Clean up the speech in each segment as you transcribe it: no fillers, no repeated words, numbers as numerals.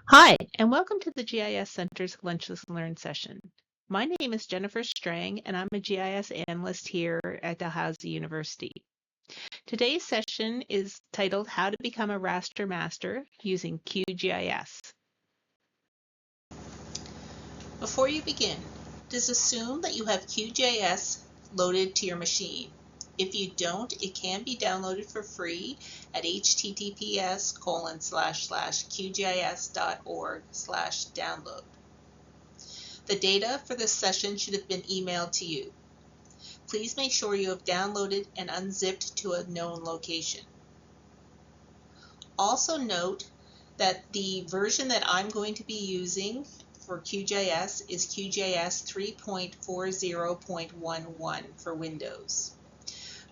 Hi, and welcome to the GIS Center's Lunchless Learn session. My name is Jennifer Strang, and I'm a GIS analyst here at Dalhousie University. Today's session is titled How to Become a Raster Master Using QGIS. Before you begin, just assume that you have QGIS loaded to your machine. If you don't, it can be downloaded for free at https://qgis.org/download. The data for this session should have been emailed to you. Please make sure you have downloaded and unzipped to a known location. Also note that the version that I'm going to be using for QGIS is QGIS 3.40.11 for Windows.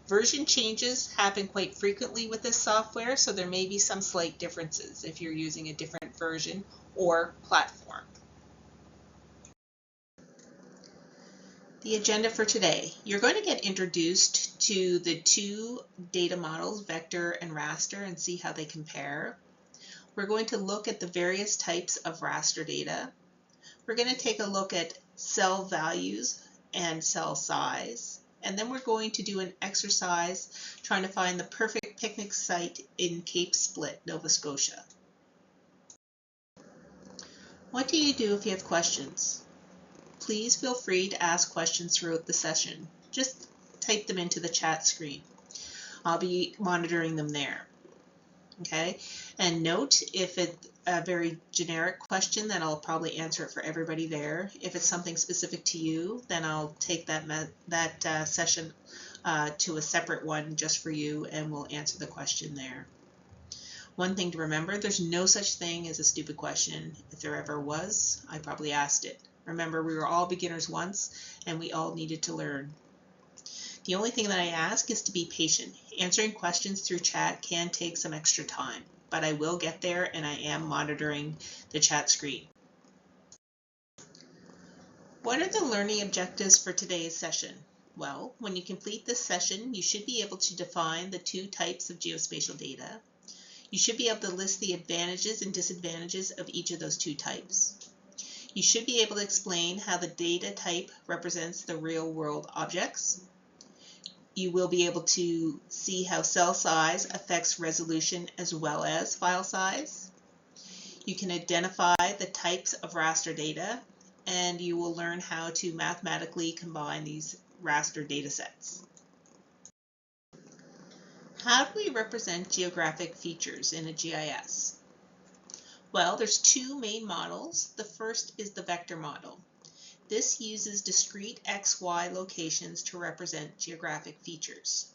Version changes happen quite frequently with this software, so there may be some slight differences if you're using a different version or platform. The agenda for today. You're going to get introduced to the two data models, Vector and Raster, and see how they compare. We're going to look at the various types of raster data. We're going to take a look at cell values and cell size. And then we're going to do an exercise trying to find the perfect picnic site in Cape Split, Nova Scotia. What do you do if you have questions? Please feel free to ask questions throughout the session. Just type them into the chat screen. I'll be monitoring them there. Okay, and note if it's a very generic question, then I'll probably answer it for everybody there. If it's something specific to you, then I'll take that session to a separate one just for you, and we'll answer the question there. One thing to remember, there's no such thing as a stupid question. If there ever was, I probably asked it. Remember, we were all beginners once, and we all needed to learn. The only thing that I ask is to be patient. Answering questions through chat can take some extra time, but I will get there, and I am monitoring the chat screen. What are the learning objectives for today's session? Well, when you complete this session, you should be able to define the two types of geospatial data. You should be able to list the advantages and disadvantages of each of those two types. You should be able to explain how the data type represents the real-world objects. You will be able to see how cell size affects resolution as well as file size. You can identify the types of raster data, and you will learn how to mathematically combine these raster data sets. How do we represent geographic features in a GIS? Well, there's two main models. The first is the vector model. This uses discrete XY locations to represent geographic features.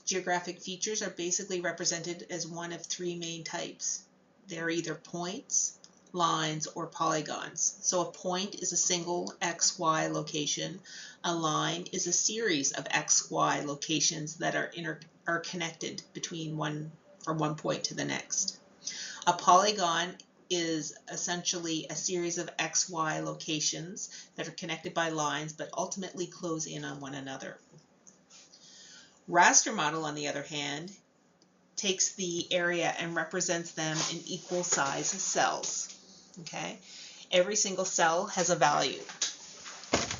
Geographic features are basically represented as one of three main types. They're either points, lines, or polygons. So a point is a single XY location. A line is a series of XY locations that are connected between from one point to the next. A polygon is essentially a series of XY locations that are connected by lines but ultimately close in on one another. Raster model, on the other hand, takes the area and represents them in equal size cells. Okay? Every single cell has a value.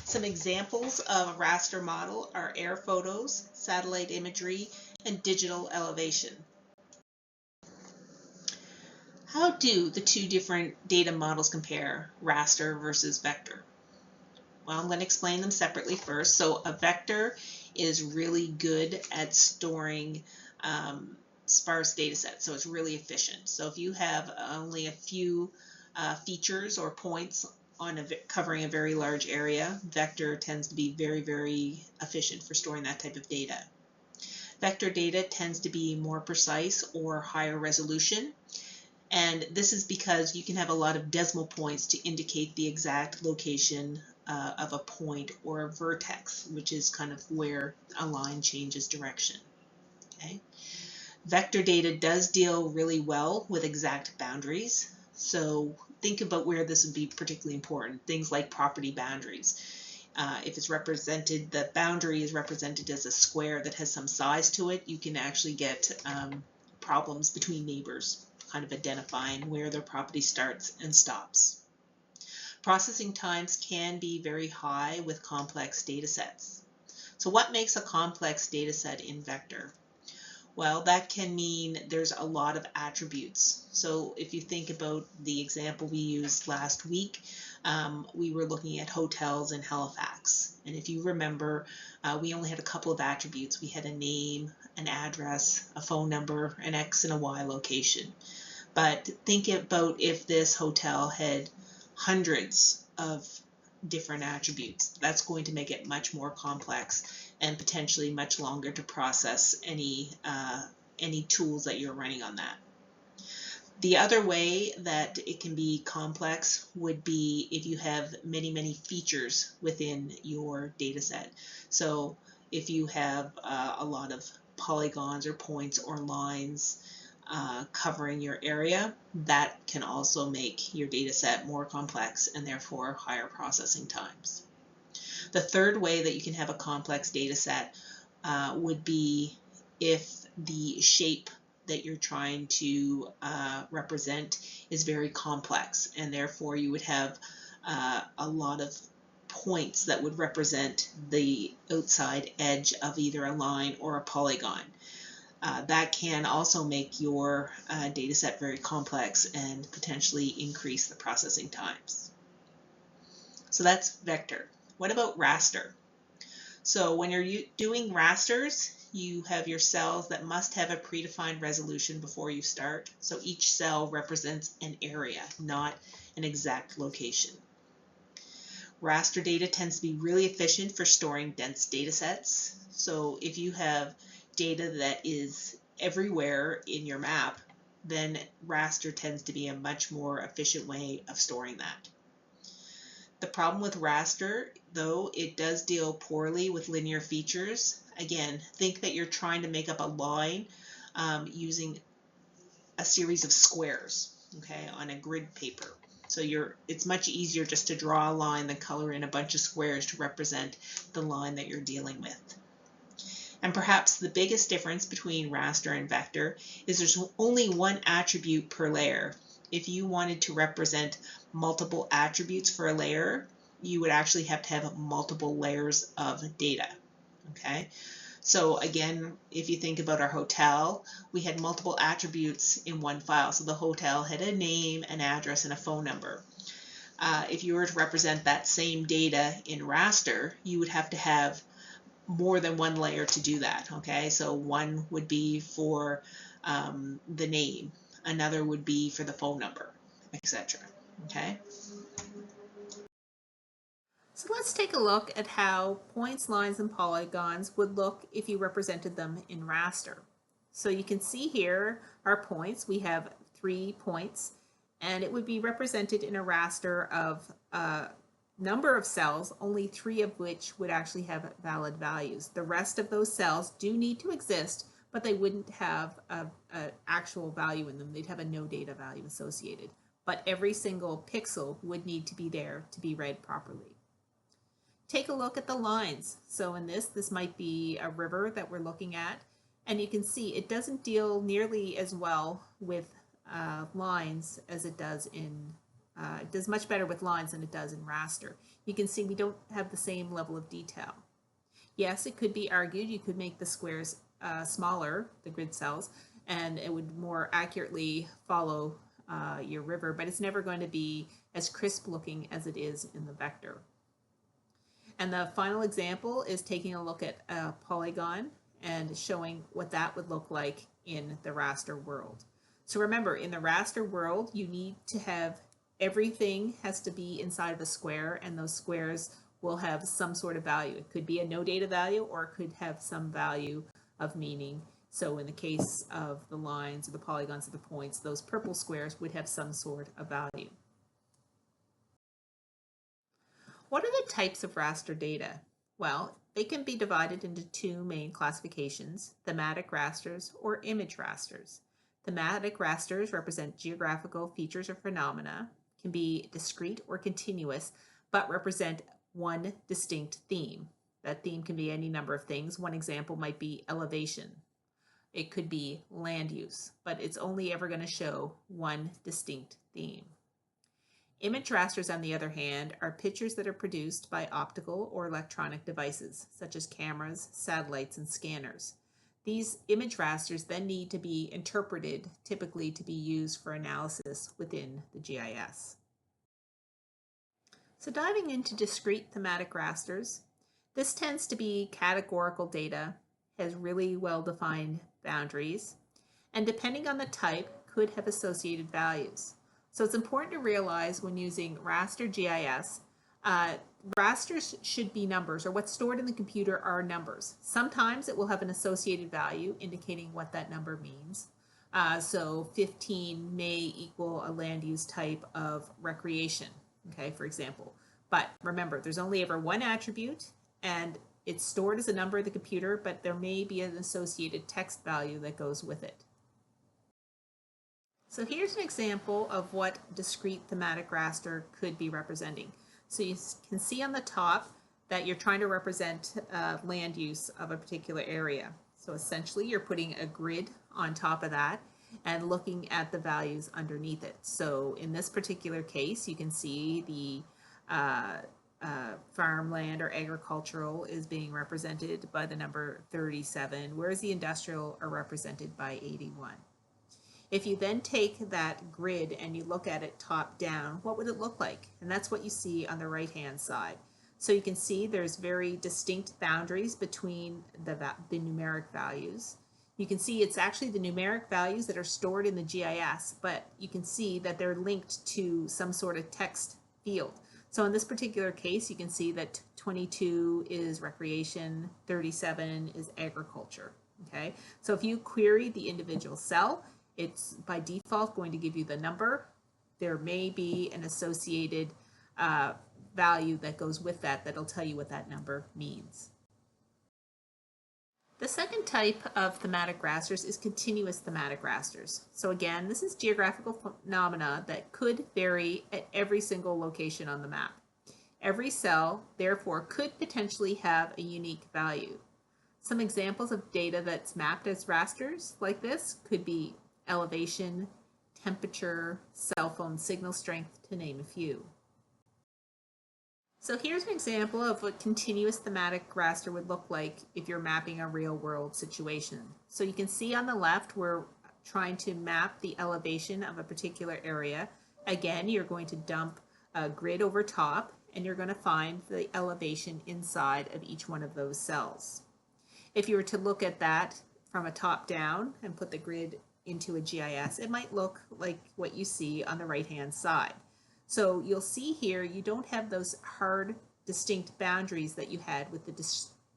Some examples of a raster model are air photos, satellite imagery, and digital elevation. How do the two different data models compare, raster versus vector? Well, I'm going to explain them separately first. So a vector is really good at storing sparse data sets, so it's really efficient. So if you have only a few features or points on covering a very large area, vector tends to be very, very efficient for storing that type of data. Vector data tends to be more precise or higher resolution. And this is because you can have a lot of decimal points to indicate the exact location of a point or a vertex, which is kind of where a line changes direction. Okay? Vector data does deal really well with exact boundaries. So think about where this would be particularly important. Things like property boundaries. If it's represented, the boundary is represented as a square that has some size to it, you can actually get problems between neighbors. kind of identifying where their property starts and stops. Processing times can be very high with complex data sets. So what makes a complex data set in vector? Well, that can mean there's a lot of attributes. So if you think about the example we used last week, we were looking at hotels in Halifax. And if you remember, we only had a couple of attributes. We had a name, an address, a phone number, an X and a Y location. But think about if this hotel had hundreds of different attributes. That's going to make it much more complex and potentially much longer to process any tools that you're running on that. The other way that it can be complex would be if you have many features within your data set. So if you have a lot of polygons or points or lines covering your area, that can also make your data set more complex and therefore higher processing times. The third way that you can have a complex data set would be if the shape that you're trying to represent is very complex, and therefore you would have a lot of points that would represent the outside edge of either a line or a polygon. That can also make your data set very complex and potentially increase the processing times. So that's vector. What about raster? So when you're doing rasters, you have your cells that must have a predefined resolution before you start. So each cell represents an area, not an exact location. Raster data tends to be really efficient for storing dense data sets. So if you have data that is everywhere in your map, then raster tends to be a much more efficient way of storing that. The problem with raster, though, it does deal poorly with linear features. Again, think that you're trying to make up a line using a series of squares, okay, on a grid paper. So it's much easier just to draw a line than color in a bunch of squares to represent the line that you're dealing with. And perhaps the biggest difference between raster and vector is there's only one attribute per layer. If you wanted to represent multiple attributes for a layer, you would actually have to have multiple layers of data. Okay, so again, if you think about our hotel, we had multiple attributes in one file. So the hotel had a name, an address, and a phone number. If you were to represent that same data in raster, you would have to have more than one layer to do that. Okay, so one would be for the name, another would be for the phone number, etc. Okay. So let's take a look at how points, lines, and polygons would look if you represented them in raster. So you can see here our points. We have 3 points, and it would be represented in a raster of a number of cells, only 3 of which would actually have valid values. The rest of those cells do need to exist, but they wouldn't have an actual value in them. They'd have a no data value associated. But every single pixel would need to be there to be read properly. Take a look at the lines. So in this might be a river that we're looking at, and you can see it doesn't deal nearly as well with lines as it does in, it does much better with lines than it does in raster. You can see we don't have the same level of detail. Yes, it could be argued you could make the squares smaller, the grid cells, and it would more accurately follow your river, but it's never going to be as crisp looking as it is in the vector. And the final example is taking a look at a polygon and showing what that would look like in the raster world. So remember, in the raster world, you need to have everything has to be inside of a square, and those squares will have some sort of value. It could be a no data value, or it could have some value of meaning. So in the case of the lines or the polygons or the points, those purple squares would have some sort of value. What are the types of raster data? Well, they can be divided into 2 main classifications, thematic rasters or image rasters. Thematic rasters represent geographical features or phenomena, can be discrete or continuous, but represent one distinct theme. That theme can be any number of things. One example might be elevation. it could be land use, but it's only ever going to show one distinct theme. Image rasters, on the other hand, are pictures that are produced by optical or electronic devices, such as cameras, satellites, and scanners. These image rasters then need to be interpreted, typically to be used for analysis within the GIS. So diving into discrete thematic rasters, this tends to be categorical data, has really well-defined boundaries, and depending on the type, could have associated values. So it's important to realize when using raster GIS, rasters should be numbers, or what's stored in the computer are numbers. Sometimes it will have an associated value indicating what that number means. So 15 may equal a land use type of recreation, okay, for example. But remember, there's only ever one attribute, and it's stored as a number in the computer, but there may be an associated text value that goes with it. So here's an example of what discrete thematic raster could be representing. So you can see on the top that you're trying to represent land use of a particular area. So essentially you're putting a grid on top of that and looking at the values underneath it. So in this particular case, you can see the farmland or agricultural is being represented by the number 37, whereas the industrial are represented by 81. If you then take that grid and you look at it top down, what would it look like? And that's what you see on the right-hand side. So you can see there's very distinct boundaries between the numeric values. You can see it's actually the numeric values that are stored in the GIS, but you can see that they're linked to some sort of text field. So in this particular case, you can see that 22 is recreation, 37 is agriculture, okay? So if you query the individual cell, it's by default going to give you the number. There may be an associated value that goes with that that'll tell you what that number means. The second type of thematic rasters is continuous thematic rasters. So again, this is geographical phenomena that could vary at every single location on the map. Every cell, therefore, could potentially have a unique value. Some examples of data that's mapped as rasters like this could be elevation, temperature, cell phone signal strength, to name a few. So here's an example of what continuous thematic raster would look like if you're mapping a real-world situation. So you can see on the left we're trying to map the elevation of a particular area. Again, you're going to dump a grid over top and you're going to find the elevation inside of each one of those cells. If you were to look at that from a top down and put the grid into a GIS, it might look like what you see on the right-hand side. So you'll see here you don't have those hard, distinct boundaries that you had with the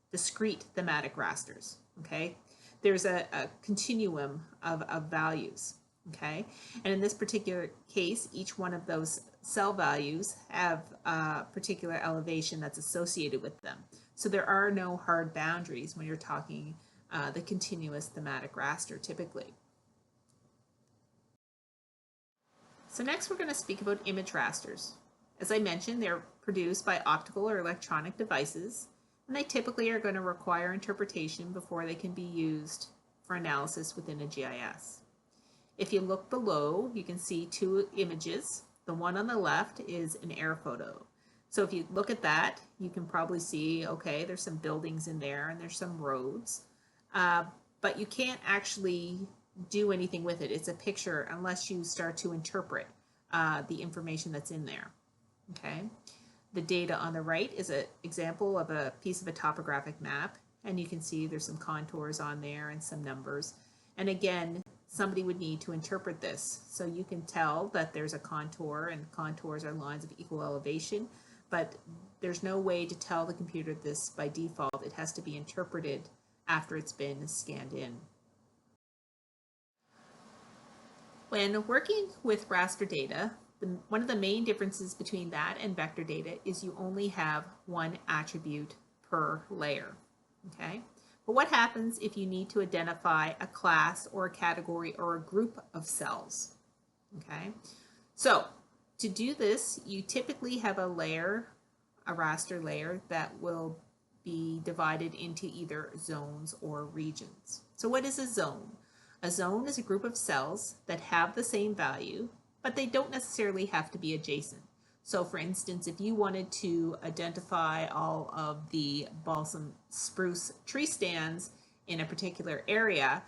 discrete thematic rasters, okay? There's a continuum of values, okay? And in this particular case, each one of those cell values have a particular elevation that's associated with them. So there are no hard boundaries when you're talking the continuous thematic raster typically. So next we're going to speak about image rasters. As I mentioned, they're produced by optical or electronic devices, and they typically are going to require interpretation before they can be used for analysis within a GIS. If you look below, you can see two images. The one on the left is an air photo. So if you look at that, you can probably see, okay, there's some buildings in there and there's some roads, but you can't actually do anything with it. It's a picture unless you start to interpret the information that's in there. Okay. The data on the right is an example of a piece of a topographic map, and you can see there's some contours on there and some numbers. And again, somebody would need to interpret this. So you can tell that there's a contour, and contours are lines of equal elevation, but there's no way to tell the computer this by default. It has to be interpreted after it's been scanned in. When working with raster data, one of the main differences between that and vector data is you only have one attribute per layer, okay? But what happens if you need to identify a class or a category or a group of cells, okay? So to do this, you typically have a layer, a raster layer, that will be divided into either zones or regions. So what is a zone? A zone is a group of cells that have the same value, but they don't necessarily have to be adjacent. So for instance, if you wanted to identify all of the balsam spruce tree stands in a particular area,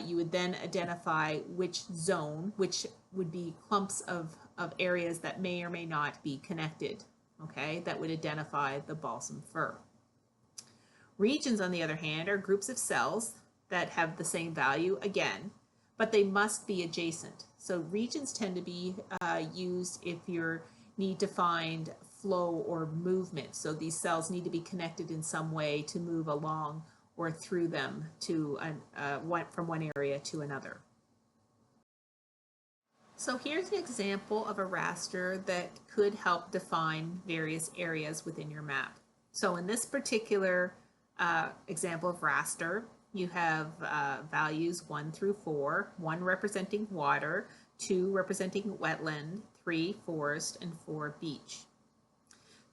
you would then identify which zone, which would be clumps of areas that may or may not be connected, okay, that would identify the balsam fir. Regions, on the other hand, are groups of cells that have the same value again, but they must be adjacent. So regions tend to be used if you need to find flow or movement. So these cells need to be connected in some way to move along or through them to from one area to another. So here's an example of a raster that could help define various areas within your map. So in this particular example of raster, you have values 1 through 4, 1 representing water, 2 representing wetland, 3 forest, and 4 beach.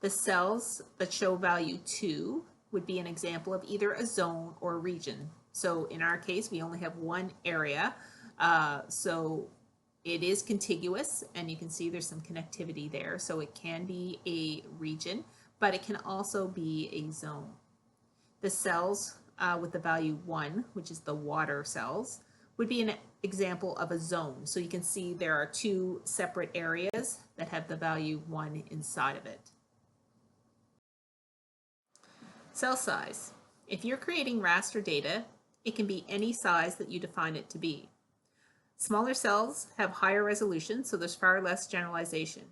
The cells that show value 2 would be an example of either a zone or a region. So in our case, we only have one area, so it is contiguous, and you can see there's some connectivity there. So it can be a region, but it can also be a zone. The cells with the value 1, which is the water cells, would be an example of a zone. So you can see there are 2 separate areas that have the value 1 inside of it. Cell size. If you're creating raster data, it can be any size that you define it to be. Smaller cells have higher resolution, so there's far less generalization.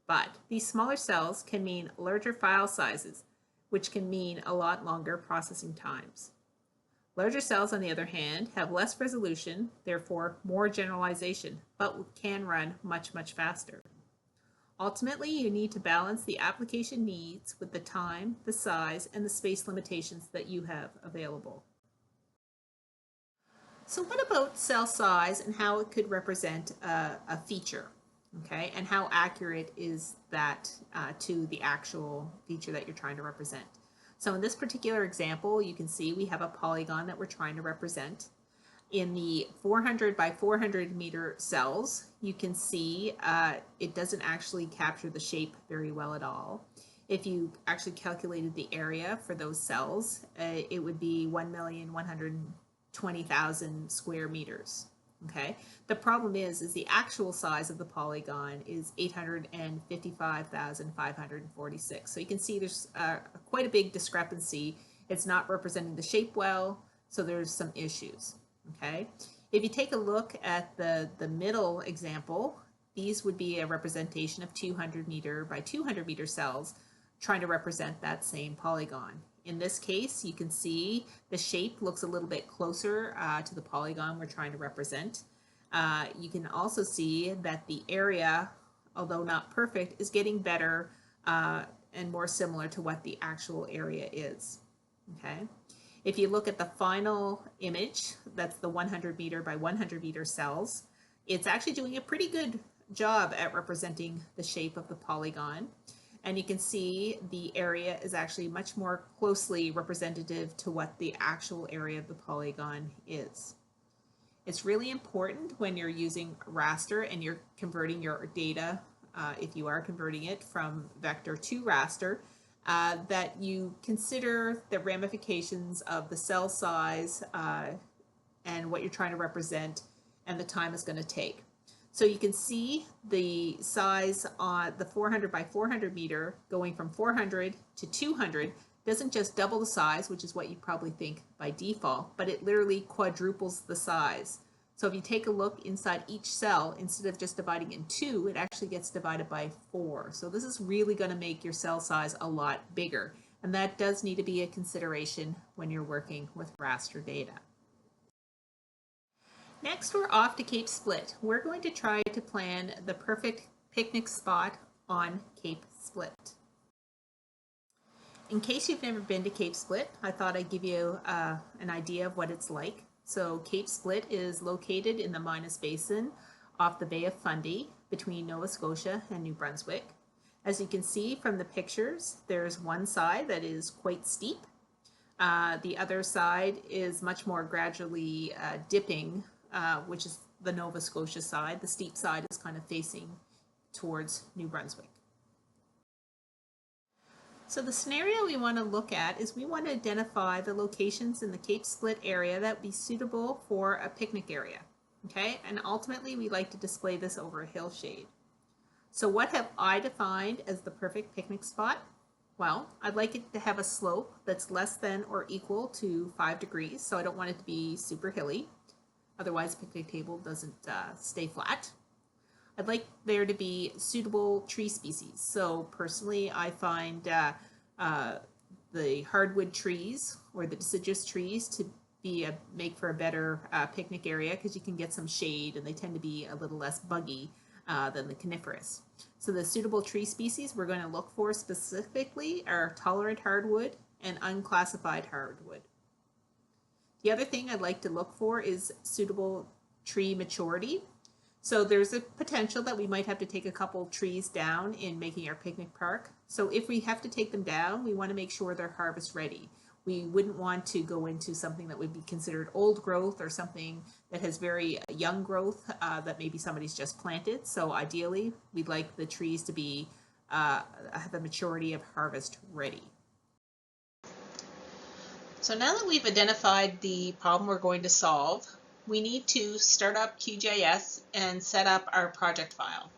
But these smaller cells can mean larger file sizes, which can mean a lot longer processing times. Larger cells, on the other hand, have less resolution, therefore more generalization, but can run much, much faster. Ultimately, you need to balance the application needs with the time, the size, and the space limitations that you have available. So what about cell size and how it could represent a feature, okay? And how accurate is that to the actual feature that you're trying to represent? So in this particular example, you can see we have a polygon that we're trying to represent. In the 400 by 400 meter cells, you can see it doesn't actually capture the shape very well at all. If you actually calculated the area for those cells, it would be 1,120,000 square meters. Okay. The problem is the actual size of the polygon is 855,546. So you can see there's quite a big discrepancy. It's not representing the shape well, so there's some issues. Okay. If you take a look at the middle example, these would be a representation of 200 meter by 200 meter cells trying to represent that same polygon. In this case, you can see the shape looks a little bit closer to the polygon we're trying to represent. You can also see that the area, although not perfect, is getting better and more similar to what the actual area is. Okay. If you look at the final image, that's the 100 meter by 100 meter cells, it's actually doing a pretty good job at representing the shape of the polygon. And you can see the area is actually much more closely representative to what the actual area of the polygon is. It's really important when you're using raster and you're converting your data, if you are converting it from vector to raster, that you consider the ramifications of the cell size and what you're trying to represent and the time it's going to take. So you can see the size on the 400 by 400 meter going from 400 to 200 doesn't just double the size, which is what you probably think by default, but it literally quadruples the size. So if you take a look inside each cell, instead of just dividing in 2, it actually gets divided by 4. So this is really going to make your cell size a lot bigger. And that does need to be a consideration when you're working with raster data. Next, we're off to Cape Split. We're going to try to plan the perfect picnic spot on Cape Split. In case you've never been to Cape Split, I thought I'd give you an idea of what it's like. So Cape Split is located in the Minas Basin off the Bay of Fundy between Nova Scotia and New Brunswick. As you can see from the pictures, there's one side that is quite steep The other side is much more gradually dipping, which is the Nova Scotia side. The steep side is kind of facing towards New Brunswick. So the scenario we want to look at is we want to identify the locations in the Cape Split area that would be suitable for a picnic area. Okay, and ultimately we like to display this over a hillshade. So what have I defined as the perfect picnic spot? Well, I'd like it to have a slope that's less than or equal to 5 degrees, so I don't want it to be super hilly. Otherwise, the picnic table doesn't stay flat. I'd like there to be suitable tree species. So personally, I find the hardwood trees or the deciduous trees to make for a better picnic area because you can get some shade and they tend to be a little less buggy than the coniferous. So the suitable tree species we're going to look for specifically are tolerant hardwood and unclassified hardwood. The other thing I'd like to look for is suitable tree maturity. So there's a potential that we might have to take a couple trees down in making our picnic park. So if we have to take them down, we want to make sure they're harvest ready. We wouldn't want to go into something that would be considered old growth or something that has very young growth that maybe somebody's just planted. So ideally, we'd like the trees to be have a maturity of harvest ready. So now that we've identified the problem we're going to solve, we need to start up QGIS and set up our project file.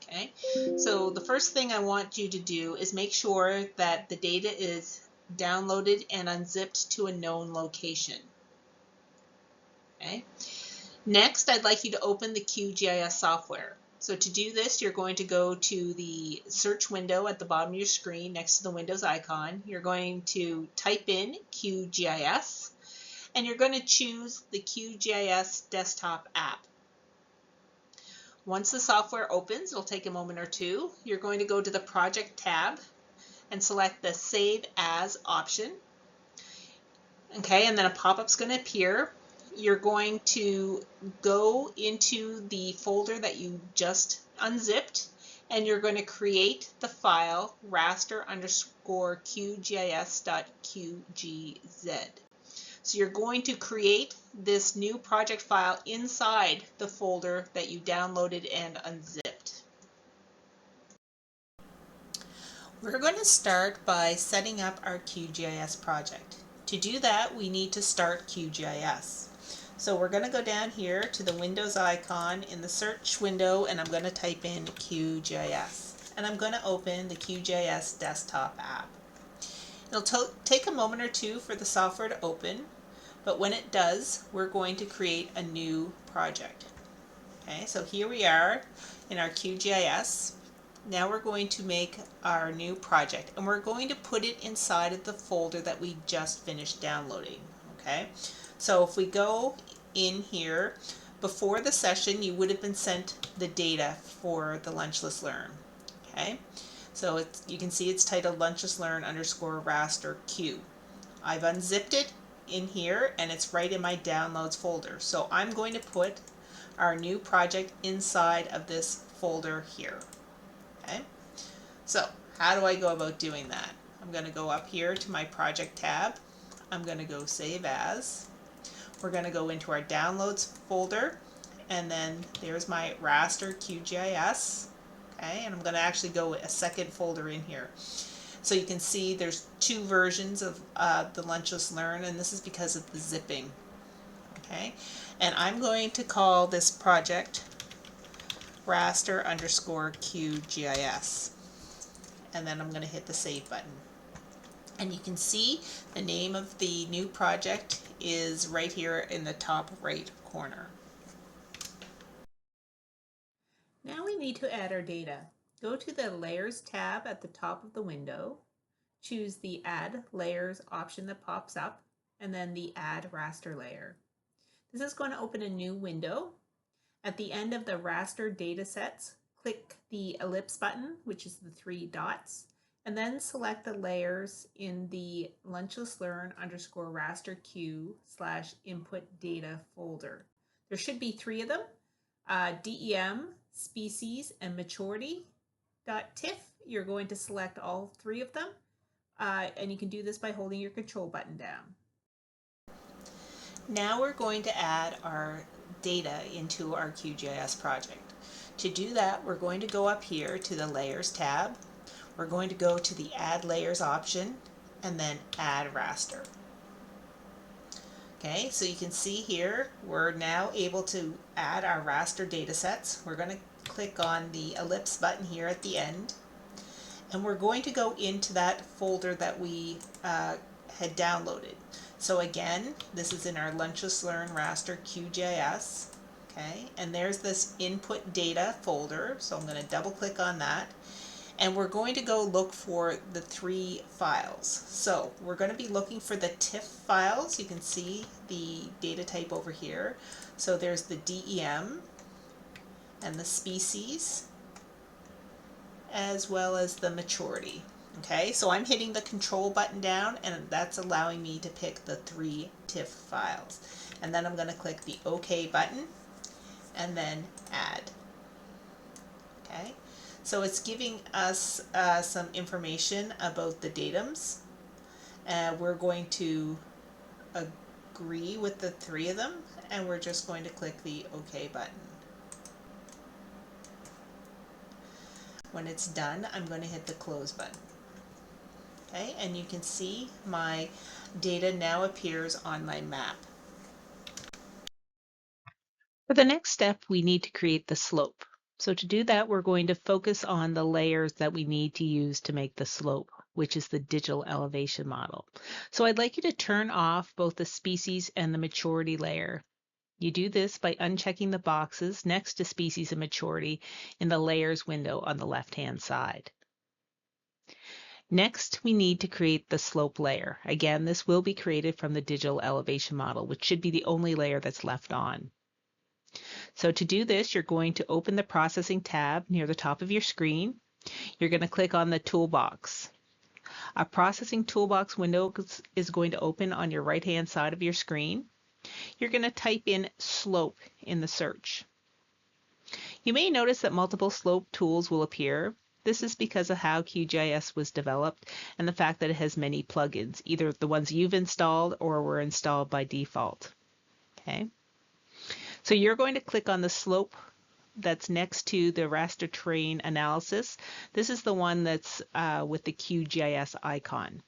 Okay, so the first thing I want you to do is make sure that the data is downloaded and unzipped to a known location. Okay. Next, I'd like you to open the QGIS software. So to do this, you're going to go to the search window at the bottom of your screen next to the Windows icon. You're going to type in QGIS, and you're going to choose the QGIS desktop app. Once the software opens, it'll take a moment or two. You're going to go to the Project tab and select the Save As option. Okay, and then a pop-up's going to appear. You're going to go into the folder that you just unzipped, and you're going to create the file raster_qgis.qgz. So you're going to create this new project file inside the folder that you downloaded and unzipped. We're going to start by setting up our QGIS project. To do that, we need to start QGIS. So we're going to go down here to the Windows icon in the search window, and I'm going to type in QGIS. And I'm going to open the QGIS desktop app. It'll take a moment or two for the software to open, but when it does, we're going to create a new project. Okay, so here we are in our QGIS. Now we're going to make our new project, and we're going to put it inside of the folder that we just finished downloading. Okay, so if we go in here, before the session you would have been sent the data for the Lunchless Learn. Okay, so you can see it's titled Lunchless Learn _raster Q. I've unzipped it in here and it's right in my downloads folder. So I'm going to put our new project inside of this folder here. Okay, so how do I go about doing that? I'm going to go up here to my project tab. I'm going to go Save As. We're going to go into our downloads folder, and then there's my Raster QGIS. Okay, and I'm going to actually go a second folder in here. So you can see there's two versions of the Lunchless Learn, and this is because of the zipping. Okay, and I'm going to call this project Raster_QGIS, and then I'm going to hit the Save button. And you can see the name of the new project is right here in the top right corner. Now we need to add our data. Go to the Layers tab at the top of the window, choose the Add Layers option that pops up, and then the Add Raster Layer. This is going to open a new window. At the end of the raster datasets, click the ellipse button, which is the 3 dots, and then select the layers in the Lunchless Learn _raster Q/input data folder. There should be 3 of them, DEM, species, and maturity.tif. You're going to select all 3 of them. And you can do this by holding your control button down. Now we're going to add our data into our QGIS project. To do that, we're going to go up here to the Layers tab. We're going to go to the Add Layers option and then Add Raster. Okay, so you can see here we're now able to add our raster data sets. We're going to click on the ellipse button here at the end, and we're going to go into that folder that we had downloaded. So again, this is in our Lunches Learn Raster QGIS. Okay, and there's this input data folder, so I'm going to double click on that. And we're going to go look for the 3 files. So we're going to be looking for the TIFF files. You can see the data type over here. So there's the DEM and the species, as well as the maturity. Okay, so I'm hitting the control button down, and that's allowing me to pick the 3 TIFF files. And then I'm going to click the OK button and then Add. Okay. So it's giving us some information about the datums. We're going to agree with the 3 of them, and we're just going to click the OK button. When it's done, I'm going to hit the Close button. Okay, and you can see my data now appears on my map. For the next step, we need to create the slope. So to do that, we're going to focus on the layers that we need to use to make the slope, which is the digital elevation model. So I'd like you to turn off both the species and the maturity layer. You do this by unchecking the boxes next to species and maturity in the layers window on the left-hand side. Next, we need to create the slope layer. Again, this will be created from the digital elevation model, which should be the only layer that's left on. So to do this, you're going to open the Processing tab near the top of your screen. You're going to click on the Toolbox. A Processing Toolbox window is going to open on your right-hand side of your screen. You're going to type in slope in the search. You may notice that multiple slope tools will appear. This is because of how QGIS was developed and the fact that it has many plugins, either the ones you've installed or were installed by default. Okay. So you're going to click on the slope that's next to the raster terrain analysis. This is the one that's with the QGIS icon.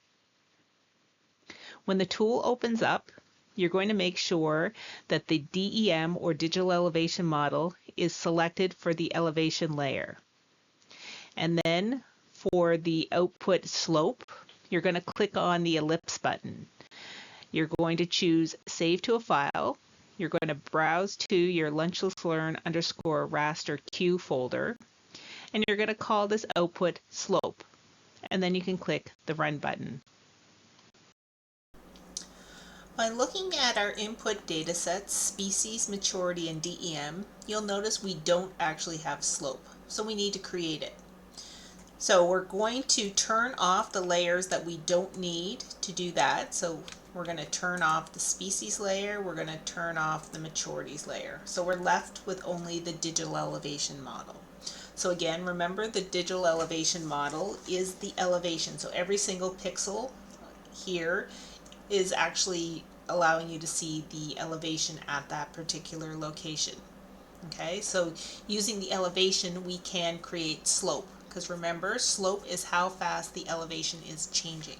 When the tool opens up, you're going to make sure that the DEM or digital elevation model is selected for the elevation layer. And then for the output slope, you're going to click on the ellipse button. You're going to choose Save to a File. You're going to browse to your Lunches Learn _raster Q folder, and you're going to call this output slope, and then you can click the Run button. By looking at our input data sets, species, maturity, and DEM, you'll notice we don't actually have slope, so we need to create it. So we're going to turn off the layers that we don't need to do that. So we're going to turn off the species layer, we're going to turn off the maturities layer. So we're left with only the digital elevation model. So again, remember the digital elevation model is the elevation. So every single pixel here is actually allowing you to see the elevation at that particular location. Okay, so using the elevation, we can create slope. Because remember, slope is how fast the elevation is changing.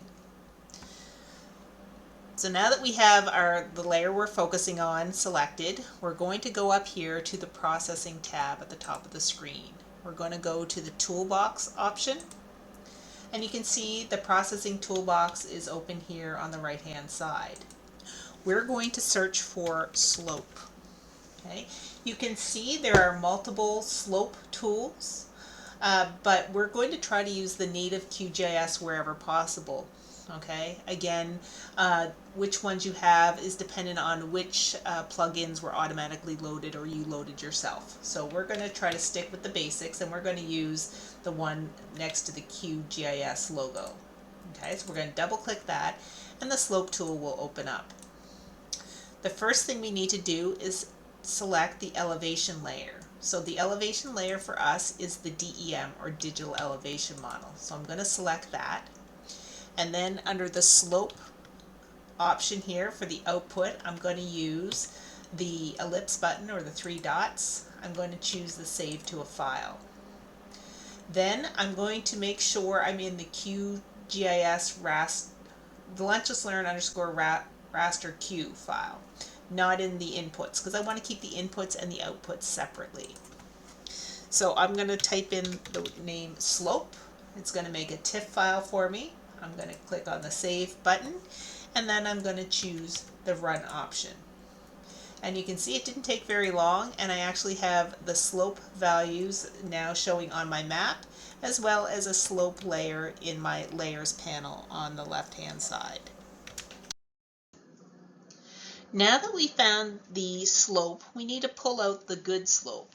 So now that we have the layer we're focusing on selected, we're going to go up here to the Processing tab at the top of the screen. We're going to go to the Toolbox option, and you can see the Processing Toolbox is open here on the right-hand side. We're going to search for slope. Okay, you can see there are multiple slope tools. But we're going to try to use the native QGIS wherever possible. Okay, again, which ones you have is dependent on which plugins were automatically loaded or you loaded yourself. So we're going to try to stick with the basics, and we're going to use the one next to the QGIS logo. Okay, so we're going to double click that, and the slope tool will open up. The first thing we need to do is select the elevation layer. So the elevation layer for us is the DEM or digital elevation model. So I'm going to select that. And then under the slope option here for the output, I'm going to use the ellipse button or the three dots. I'm going to choose the save to a file. Then I'm going to make sure I'm in the QGIS the Let's Learn Raster Q file, not in the inputs, because I want to keep the inputs and the outputs separately. So I'm going to type in the name slope. It's going to make a TIFF file for me. I'm going to click on the save button, and then I'm going to choose the run option. And you can see it didn't take very long, and I actually have the slope values now showing on my map, as well as a slope layer in my layers panel on the left hand side. Now that we found the slope, we need to pull out the good slope.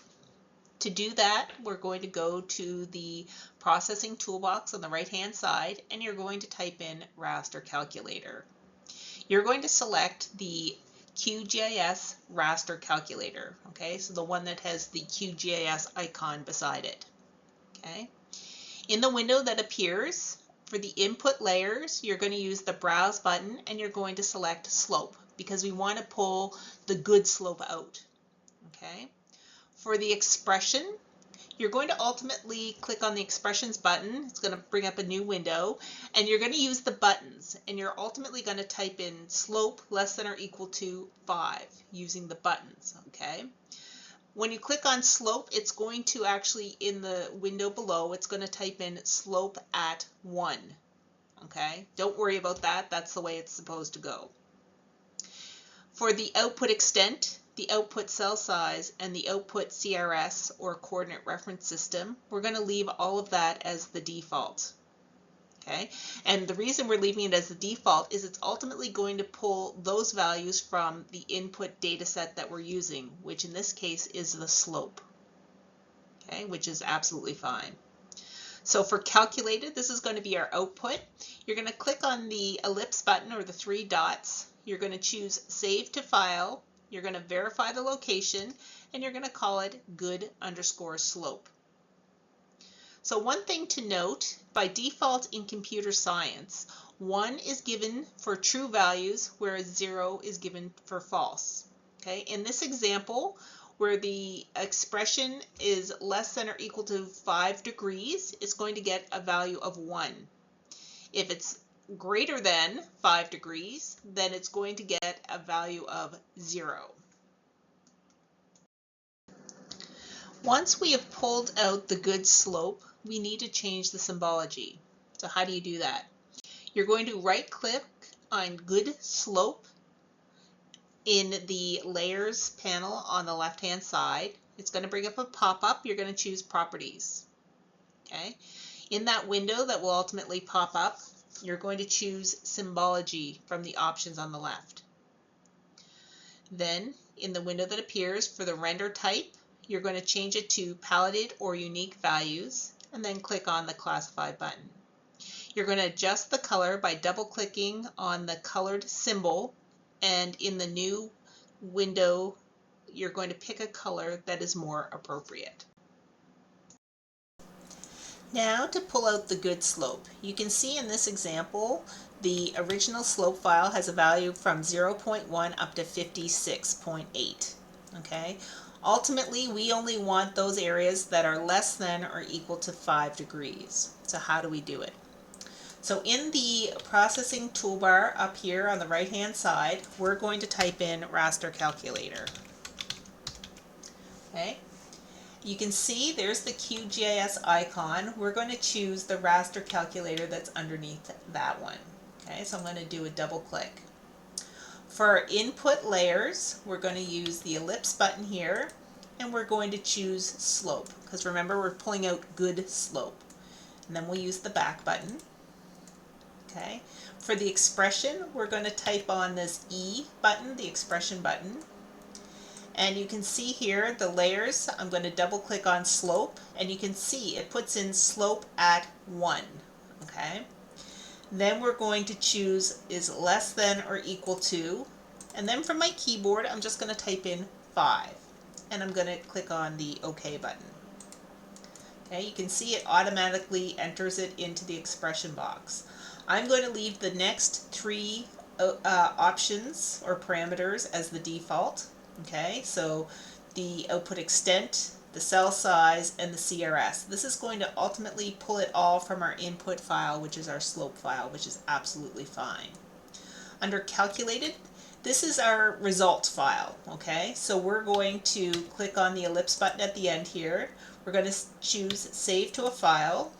To do that, we're going to go to the processing toolbox on the right hand side, and you're going to type in Raster Calculator. You're going to select the QGIS Raster Calculator, okay, so the one that has the QGIS icon beside it. Okay. In the window that appears, for the input layers, you're going to use the Browse button, and you're going to select Slope, because we want to pull the good slope out. Okay. For the expression, you're going to ultimately click on the Expressions button. It's going to bring up a new window, and you're going to use the buttons, and you're ultimately going to type in slope less than or equal to 5 using the buttons. Okay. When you click on slope, it's going to actually, in the window below, it's going to type in slope at 1. Okay. Don't worry about that. That's the way it's supposed to go. For the output extent, the output cell size, and the output CRS or coordinate reference system, we're going to leave all of that as the default. Okay, and the reason we're leaving it as the default is it's ultimately going to pull those values from the input data set that we're using, which in this case is the slope. Okay, which is absolutely fine. So for calculated, this is going to be our output. You're going to click on the ellipse button or the three dots. You're going to choose Save to File. You're going to verify the location, and you're going to call it good_slope. So one thing to note, by default in computer science, 1 is given for true values, whereas 0 is given for false. Okay, in this example, where the expression is less than or equal to 5 degrees, it's going to get a value of 1. If it's greater than 5 degrees, then it's going to get a value of 0. Once we have pulled out the good slope, we need to change the symbology. So how do you do that? You're going to right click on good slope in the layers panel on the left hand side. It's going to bring up a pop-up. You're going to choose properties. Okay. In that window that will ultimately pop up, you're going to choose symbology from the options on the left. Then in the window that appears for the render type, you're going to change it to paletted or unique values, and then click on the classify button. You're going to adjust the color by double clicking on the colored symbol, and in the new window you're going to pick a color that is more appropriate. Now to pull out the good slope. You can see in this example the original slope file has a value from 0.1 up to 56.8. Okay? Ultimately, we only want those areas that are less than or equal to 5 degrees. So how do we do it? So in the processing toolbar up here on the right hand side, we're going to type in Raster Calculator. Okay? You can see there's the QGIS icon. We're going to choose the Raster Calculator that's underneath that one. Okay, so I'm going to do a double click. For our input layers, we're going to use the ellipse button here, and we're going to choose slope, because remember we're pulling out good slope. And then we'll use the back button. Okay. For the expression, we're going to type on this E button, the expression button. And you can see here the layers. I'm going to double click on slope, and you can see it puts in slope at 1. Okay. Then we're going to choose is less than or equal to, and then from my keyboard I'm just going to type in 5, and I'm going to click on the OK button. Okay, you can see it automatically enters it into the expression box. I'm going to leave the next three options or parameters as the default. Okay, so the output extent, the cell size, and the CRS. This is going to ultimately pull it all from our input file, which is our slope file, which is absolutely fine. Under calculated, this is our results file. Okay, so we're going to click on the ellipse button at the end here. We're going to choose save to a file.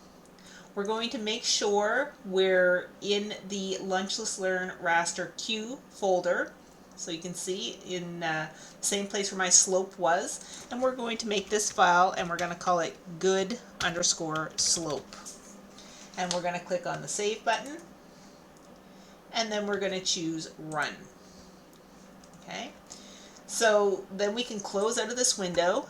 We're going to make sure we're in the Lunchless Learn Raster Q folder. So you can see in the same place where my slope was. And we're going to make this file and we're going to call it good_slope. And we're going to click on the save button. And then we're going to choose run. Okay. So then we can close out of this window.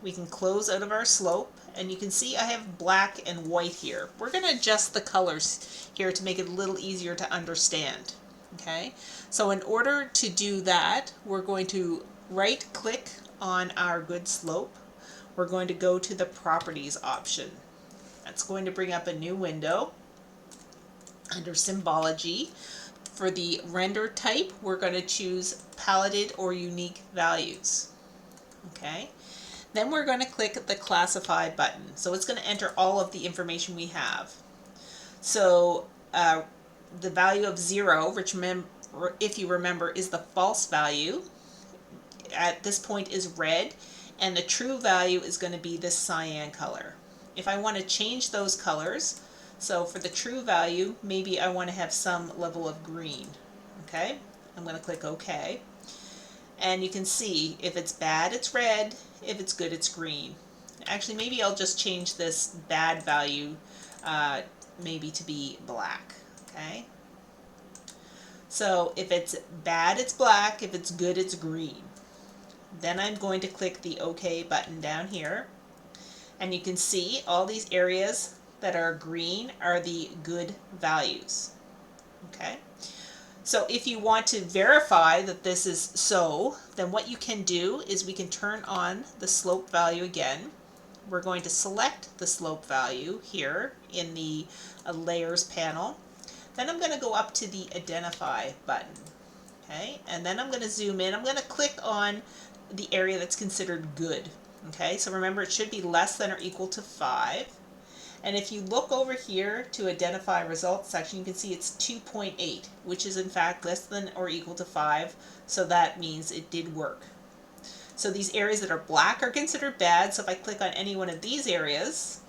We can close out of our slope. And you can see I have black and white here. We're going to adjust the colors here to make it a little easier to understand. Okay, so in order to do that, we're going to right click on our good slope. We're going to go to the properties option. That's going to bring up a new window under symbology. For the render type, we're going to choose paletted or unique values. Okay. Then we're going to click the classify button. So it's going to enter all of the information we have. So the value of 0, which if you remember is the false value, at this point is red, and the true value is going to be this cyan color. If I want to change those colors, so for the true value, maybe I want to have some level of green. Okay, I'm going to click OK. And you can see if it's bad, it's red. If it's good, it's green. Actually, maybe I'll just change this bad value maybe to be black. Okay. So if it's bad, it's black. If it's good, it's green. Then I'm going to click the OK button down here. And you can see all these areas that are green are the good values. Okay. So if you want to verify that this is so, then what you can do is we can turn on the slope value again. We're going to select the slope value here in the layers panel. Then I'm going to go up to the identify button. Okay, and then I'm going to zoom in. I'm going to click on the area that's considered good. Okay, so remember it should be less than or equal to 5. And if you look over here to identify results section, you can see it's 2.8, which is in fact less than or equal to 5. So that means it did work. So these areas that are black are considered bad. So if I click on any one of these areas,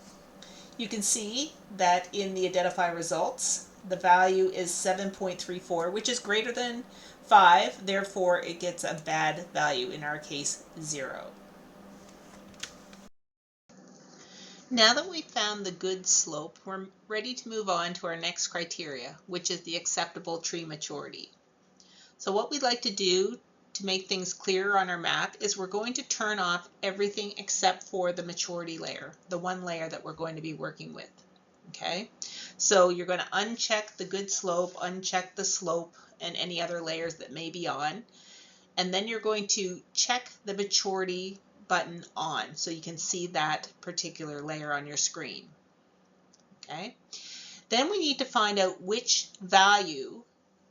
you can see that in the identify results, the value is 7.34, which is greater than 5. Therefore, it gets a bad value, in our case, 0. Now that we've found the good slope, we're ready to move on to our next criteria, which is the acceptable tree maturity. So what we'd like to do to make things clearer on our map is we're going to turn off everything except for the maturity layer, the one layer that we're going to be working with. Okay, so you're going to uncheck the good slope, uncheck the slope, and any other layers that may be on, and then you're going to check the maturity button on so you can see that particular layer on your screen. Okay, then we need to find out which value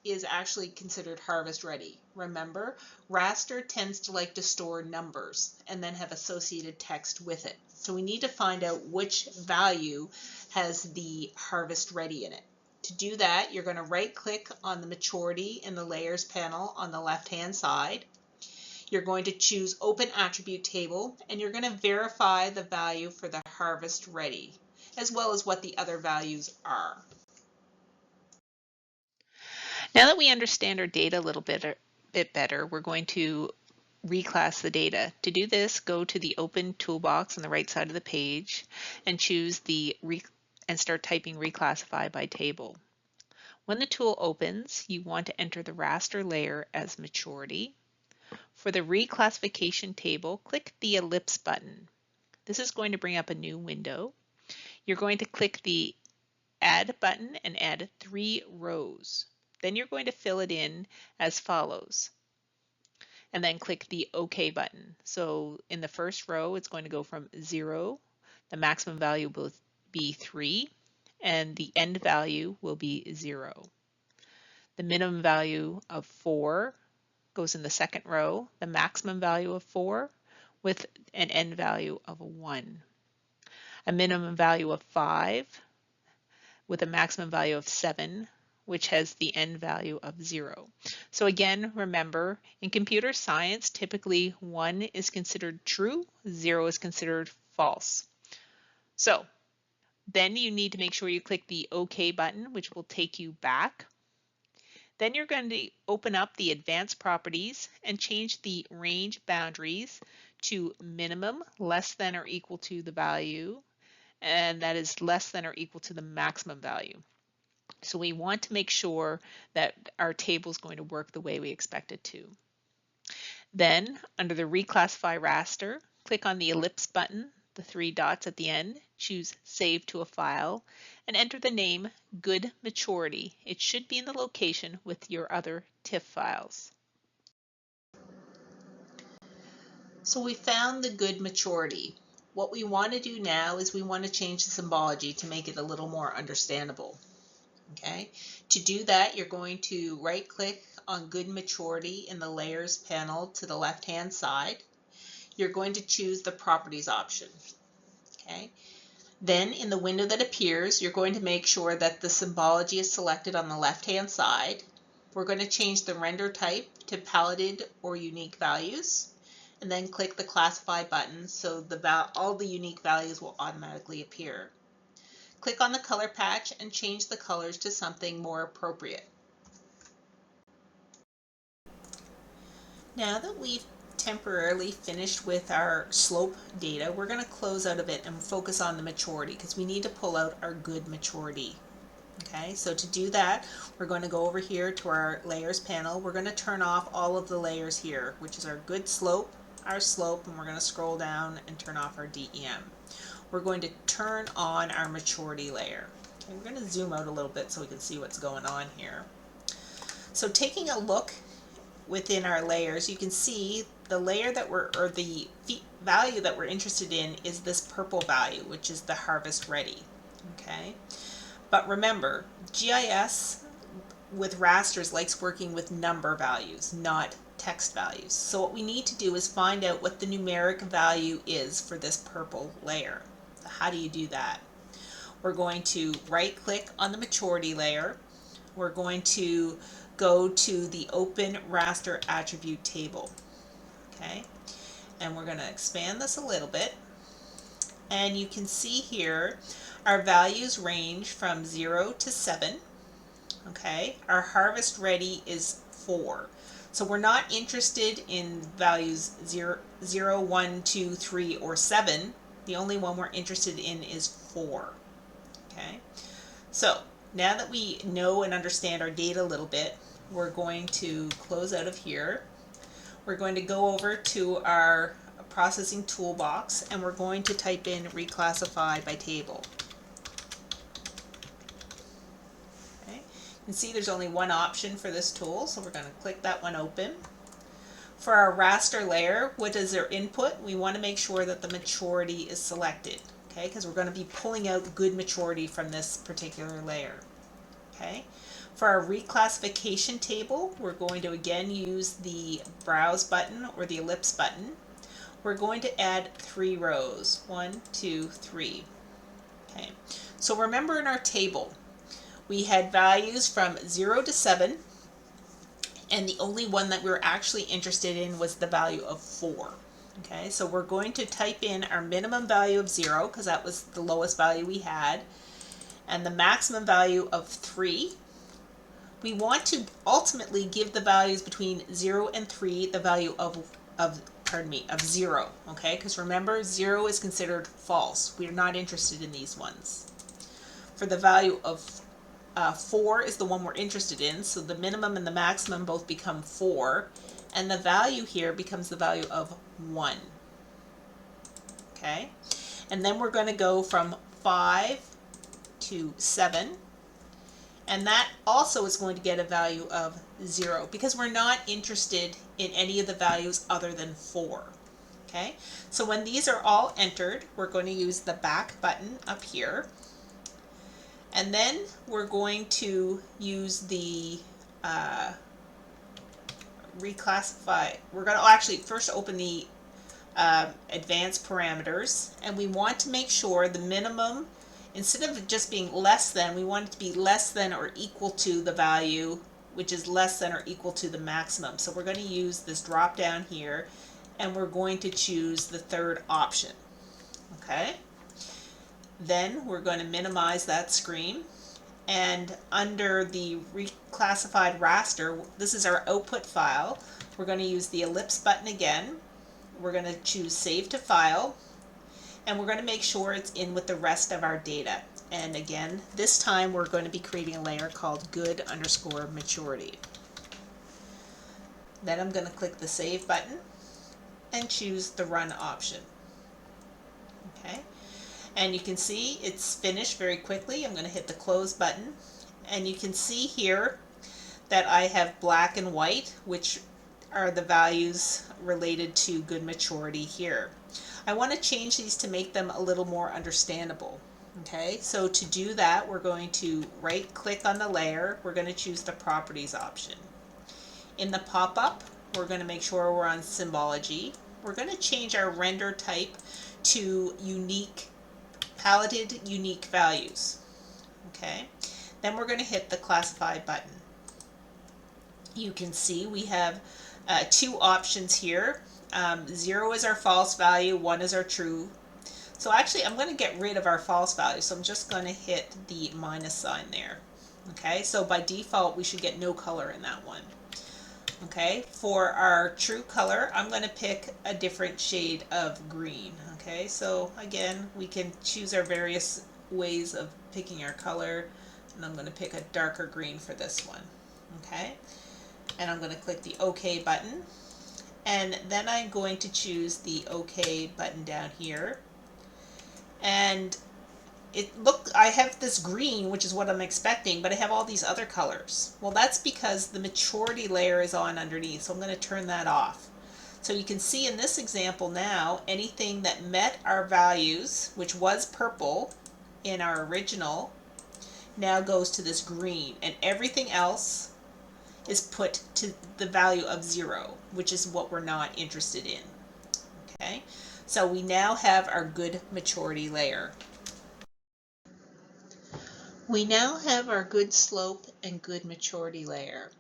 is actually considered harvest ready. Remember, Raster tends to like to store numbers and then have associated text with it. So we need to find out which value has the harvest ready in it. To do that, you're going to right click on the maturity in the layers panel on the left hand side. You're going to choose open attribute table and you're going to verify the value for the harvest ready, as well as what the other values are. Now that we understand our data a little bit better, we're going to reclass the data. To do this, go to the open toolbox on the right side of the page and choose and start typing reclassify by table. When the tool opens, you want to enter the raster layer as maturity. For the reclassification table, click the ellipse button. This is going to bring up a new window. You're going to click the add button and add 3 rows. Then you're going to fill it in as follows. And then click the OK button. So in the first row, it's going to go from 0. The maximum value will be 3. and the end value will be 0. The minimum value of 4 goes in the second row, the maximum value of 4 with an end value of 1. A minimum value of 5 with a maximum value of 7, which has the end value of 0. So again, remember, in computer science, typically 1 is considered true, 0 is considered false. So then you need to make sure you click the OK button, which will take you back. Then you're going to open up the advanced properties and change the range boundaries to minimum, less than or equal to the value, and that is less than or equal to the maximum value. So we want to make sure that our table is going to work the way we expect it to. Then, under the Reclassify Raster, click on the ellipse button, the 3 dots at the end, choose Save to a File, and enter the name Good Maturity. It should be in the location with your other TIFF files. So we found the good maturity. What we want to do now is we want to change the symbology to make it a little more understandable. Okay, to do that, you're going to right click on good maturity in the layers panel to the left hand side. You're going to choose the properties option. Okay, then in the window that appears, you're going to make sure that the symbology is selected on the left hand side. We're going to change the render type to paletted or unique values, and then click the classify button so all the unique values will automatically appear. Click on the color patch and change the colors to something more appropriate. Now that we've temporarily finished with our slope data, we're going to close out of it and focus on the maturity because we need to pull out our good maturity. Okay, so to do that, we're going to go over here to our layers panel. We're going to turn off all of the layers here, which is our good slope, our slope, and we're going to scroll down and turn off our DEM. We're going to turn on our maturity layer. Okay, we're going to zoom out a little bit so we can see what's going on here. So taking a look within our layers, you can see the layer that the value that we're interested in is this purple value, which is the harvest ready. Okay, but remember, GIS with rasters likes working with number values, not text values. So what we need to do is find out what the numeric value is for this purple layer. So how do you do that? We're going to right click on the maturity layer. We're going to go to the open raster attribute table. Okay, and we're going to expand this a little bit, and you can see here our values range from 0 to 7. Okay, our harvest ready is 4. So we're not interested in values 0, 1, 2, 3, or 7. The only one we're interested in is 4. Okay, so now that we know and understand our data a little bit, we're going to close out of here. We're going to go over to our processing toolbox and we're going to type in reclassify by table. Okay, you can see there's only one option for this tool, so we're going to click that one open. For our raster layer, what is their input? We want to make sure that the maturity is selected, okay, because we're going to be pulling out good maturity from this particular layer. Okay, for our reclassification table, we're going to again use the browse button or the ellipse button. We're going to add 3 rows, 1, 2, 3. Okay, so remember in our table, we had values from 0 to 7, and the only one that we were actually interested in was the value of 4. Okay, so we're going to type in our minimum value of 0 because that was the lowest value we had, and the maximum value of 3. We want to ultimately give the values between 0 and 3 the value of 0, okay? Because remember, 0 is considered false. We are not interested in these ones. For the value of 4 is the one we're interested in, so the minimum and the maximum both become 4, and the value here becomes the value of 1. Okay? And then we're going to go from 5 to 7, and that also is going to get a value of 0 because we're not interested in any of the values other than 4. Okay, so when these are all entered, we're going to use the back button up here, And then we're going to use the reclassify. We're going to actually first open the advanced parameters, and we want to make sure the minimum, instead of just being less than, we want it to be less than or equal to the value, which is less than or equal to the maximum. So we're going to use this drop down here, and we're going to choose the third option. Okay, then we're going to minimize that screen, and under the reclassified raster, this is our output file. We're going to use the ellipse button again. We're going to choose Save to File, and we're going to make sure it's in with the rest of our data. And again, this time we're going to be creating a layer called good_maturity. Then I'm going to click the Save button and choose the Run option. Okay, and you can see it's finished very quickly. I'm going to hit the Close button, and you can see here that I have black and white, which are the values related to good maturity here. I want to change these to make them a little more understandable. Okay, so to do that, we're going to right click on the layer. We're going to choose the properties option. In the pop-up, we're going to make sure we're on symbology. We're going to change our render type to unique, paletted unique values. Okay, then we're going to hit the classify button. You can see we have two options here. 0 is our false value, 1 is our true. So actually I'm going to get rid of our false value, so I'm just going to hit the minus sign there. Okay, so by default we should get no color in that one. Okay, for our true color, I'm going to pick a different shade of green. Okay, so again, we can choose our various ways of picking our color, and I'm going to pick a darker green for this one. Okay, and I'm going to click the OK button, and then I'm going to choose the OK button down here. And I have this green, which is what I'm expecting, but I have all these other colors. Well, that's because the maturity layer is on underneath, so I'm going to turn that off. So you can see in this example now, anything that met our values, which was purple in our original, now goes to this green, and everything else is put to the value of 0, which is what we're not interested in. Okay, so we now have our good maturity layer. We now have our good slope and good maturity layer.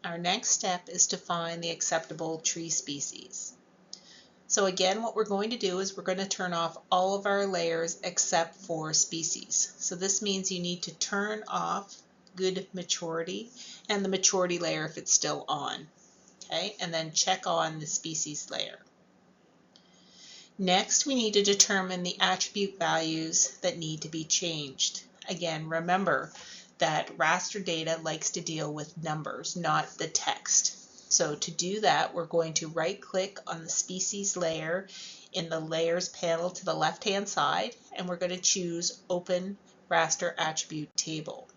Our next step is to find the acceptable tree species. So again, what we're going to do is we're going to turn off all of our layers except for species. So this means you need to turn off good maturity and the maturity layer if it's still on. Okay, and then check on the species layer. Next, we need to determine the attribute values that need to be changed. Again, remember that raster data likes to deal with numbers, not the text. So to do that, we're going to right-click on the species layer in the Layers panel to the left-hand side, and we're going to choose Open Raster Attribute Table.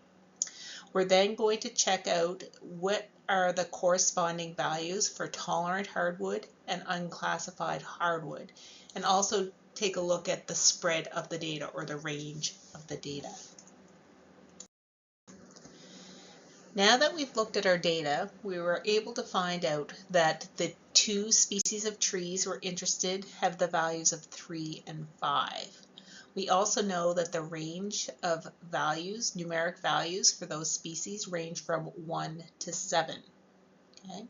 We're then going to check out what are the corresponding values for tolerant hardwood and unclassified hardwood, and also take a look at the spread of the data or the range of the data. Now that we've looked at our data, we were able to find out that the 2 species of trees we're interested have the values of 3 and 5. We also know that the range of values, numeric values for those species range from 1 to 7. Okay?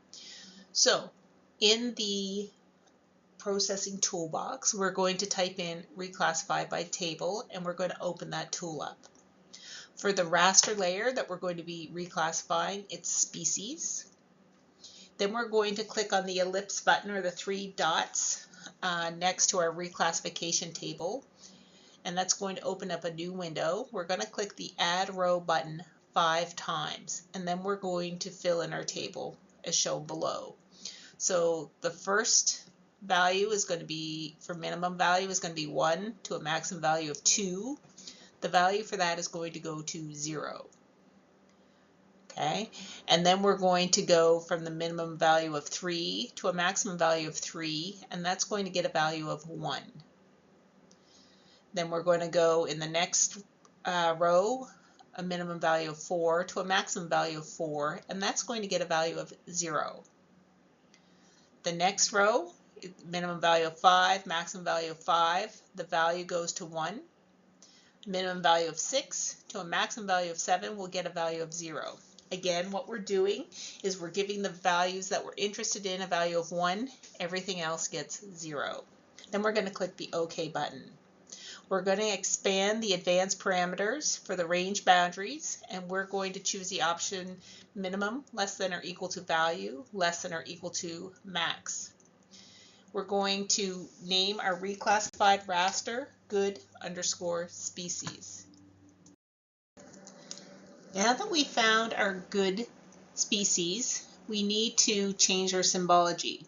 So in the processing toolbox, we're going to type in reclassify by table, and we're going to open that tool up. For the raster layer that we're going to be reclassifying, it's species. Then we're going to click on the ellipse button or the 3 dots next to our reclassification table, and that's going to open up a new window. We're going to click the add row button 5 times, and then we're going to fill in our table as shown below. So the first value is going to be, for minimum value, is going to be 1 to a maximum value of 2. The value for that is going to go to 0. Okay, and then we're going to go from the minimum value of 3 to a maximum value of 3, and that's going to get a value of 1. Then we're going to go in the next row a minimum value of 4 to a maximum value of 4, and that's going to get a value of 0. The next row, minimum value of 5, maximum value of 5, the value goes to 1. Minimum value of 6 to a maximum value of 7 will get a value of 0. Again, what we're doing is we're giving the values that we're interested in a value of 1. Everything else gets 0. Then we're going to click the OK button. We're going to expand the advanced parameters for the range boundaries, and we're going to choose the option minimum less than or equal to value less than or equal to max. We're going to name our reclassified raster good_species. Now that we found our good species, we need to change our symbology.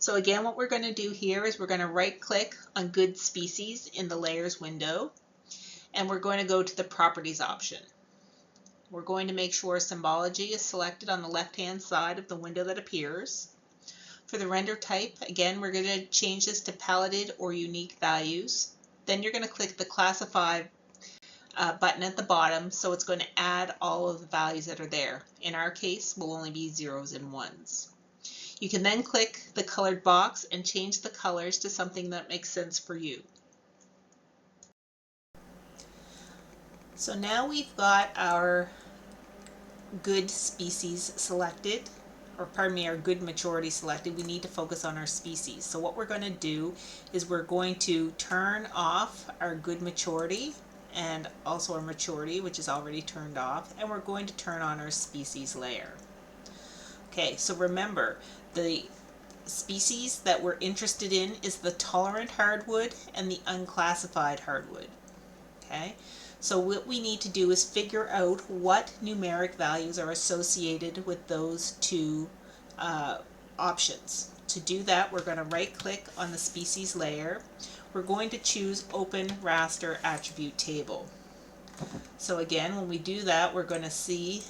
So again, what we're going to do here is we're going to right-click on Good Species in the Layers window, and we're going to go to the Properties option. We're going to make sure symbology is selected on the left-hand side of the window that appears. For the render type, again, we're going to change this to paletted or unique values. Then you're going to click the Classify button at the bottom, so it's going to add all of the values that are there. In our case, will only be 0s and 1s. You can then click the colored box and change the colors to something that makes sense for you. So now we've got our good species selected, or pardon me, our good maturity selected. We need to focus on our species. So what we're going to do is we're going to turn off our good maturity and also our maturity, which is already turned off, and we're going to turn on our species layer. Okay, so remember, the species that we're interested in is the tolerant hardwood and the unclassified hardwood. Okay, so what we need to do is figure out what numeric values are associated with those two options. To do that, we're going to right-click on the species layer. We're going to choose Open Raster Attribute Table. So again, when we do that, we're going to see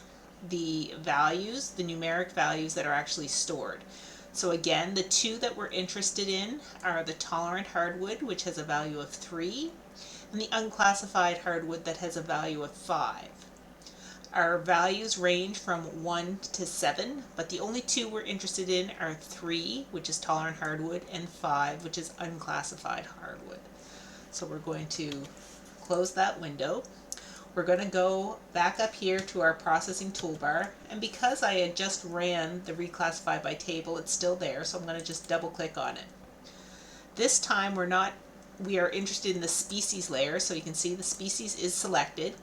the values, the numeric values that are actually stored. So again, the two that we're interested in are the tolerant hardwood, which has a value of 3, and the unclassified hardwood that has a value of 5. Our values range from 1 to 7, but the only two we're interested in are 3, which is tolerant hardwood, and 5, which is unclassified hardwood. So we're going to close that window. We're going to go back up here to our processing toolbar, and because I had just ran the reclassify by table, it's still there, so I'm going to just double click on it. This time we are interested in the species layer, so you can see the species is selected.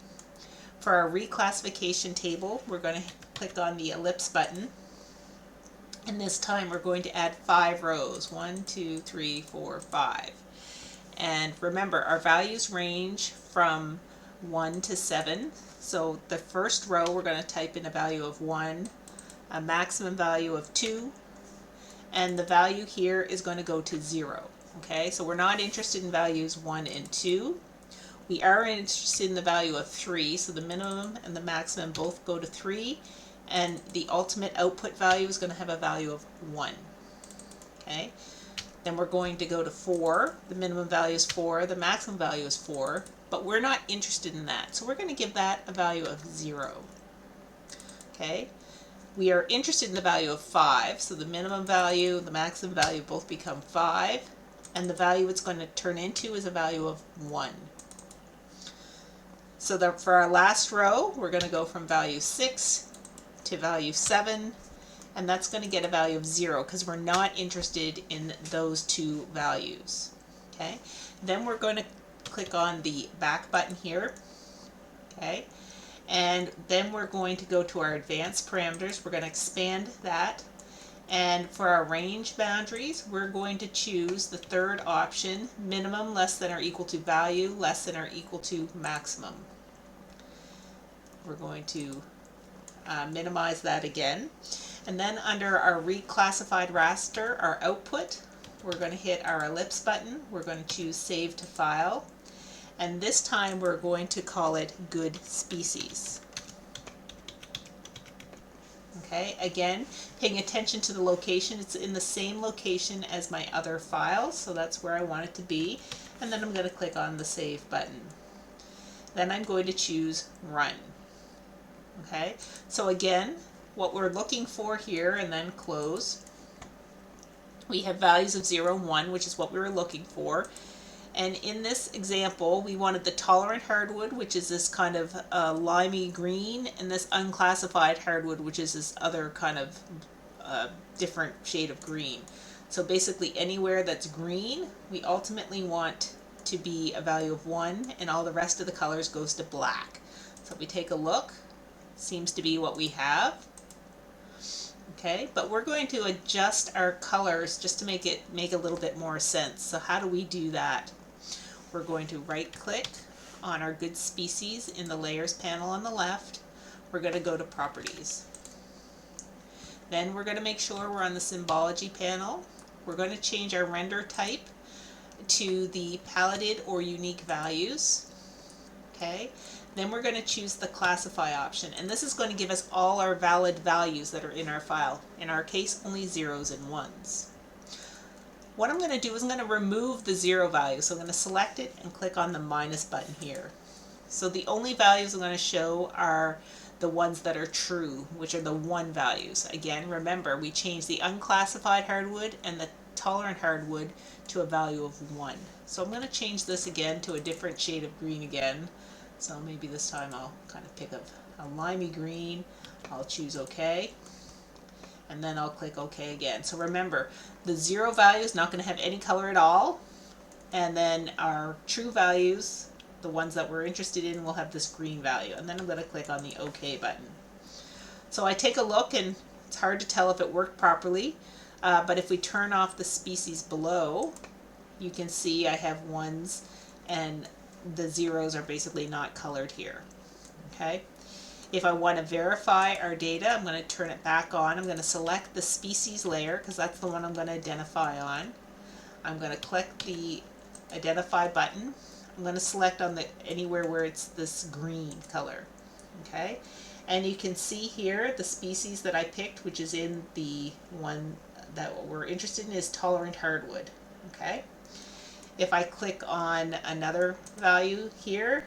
For our reclassification table, we're going to click on the ellipse button, and this time we're going to add 5 rows, 1, 2, 3, 4, 5. And remember, our values range from 1 to 7. So the first row we're going to type in a value of 1, a maximum value of 2, and the value here is going to go to 0. Okay, so we're not interested in values 1 and 2. We are interested in the value of 3, so the minimum and the maximum both go to 3, and the ultimate output value is going to have a value of 1. Okay, then we're going to go to 4. The minimum value is 4, the maximum value is 4. But we're not interested in that, so we're going to give that a value of 0. Okay, we are interested in the value of 5, so the minimum value, the maximum value both become 5, and the value it's going to turn into is a value of 1. So for our last row, we're going to go from value 6 to value 7, and that's going to get a value of 0 because we're not interested in those two values. Okay, then we're going to click on the back button here, okay, and then we're going to go to our advanced parameters. We're going to expand that, and for our range boundaries, we're going to choose the third option, minimum less than or equal to value less than or equal to maximum. We're going to minimize that again, and then under our reclassified raster, our output, we're going to hit our ellipse button. We're going to choose Save to File, and this time we're going to call it Good Species. Okay, again, paying attention to the location. It's in the same location as my other files, so that's where I want it to be. And then I'm going to click on the Save button. Then I'm going to choose Run. Okay, so again, what we're looking for here, and then close, we have values of 0 and 1, which is what we were looking for. And in this example, we wanted the tolerant hardwood, which is this kind of limey green, and this unclassified hardwood, which is this other kind of different shade of green. So basically anywhere that's green, we ultimately want to be a value of 1, and all the rest of the colors goes to black. So if we take a look, seems to be what we have. Okay, but we're going to adjust our colors just to make it make a little bit more sense. So how do we do that? We're going to right click on our good species in the layers panel on the left. We're going to go to properties. Then we're going to make sure we're on the symbology panel. We're going to change our render type to the paletted or unique values. Okay. Then we're going to choose the classify option, and this is going to give us all our valid values that are in our file. In our case, only zeros and ones. What I'm going to do is I'm going to remove the 0 value. So I'm going to select it and click on the minus button here. So the only values I'm going to show are the ones that are true, which are the 1 values. Again, remember, we changed the unclassified hardwood and the tolerant hardwood to a value of 1. So I'm going to change this again to a different shade of green again. So maybe this time I'll kind of pick a limey green. I'll choose OK. And then I'll click OK again. So remember, the 0 value is not going to have any color at all. And then our true values, the ones that we're interested in, will have this green value. And then I'm going to click on the OK button. So I take a look, and it's hard to tell if it worked properly. But if we turn off the species below, you can see I have 1s, and the 0s are basically not colored here. Okay. If I want to verify our data, I'm going to turn it back on. I'm going to select the species layer because that's the one I'm going to identify on. I'm going to click the identify button. I'm going to select on the anywhere where it's this green color. Okay. And you can see here the species that I picked, which is in the one that we're interested in, is tolerant hardwood. Okay. If I click on another value here,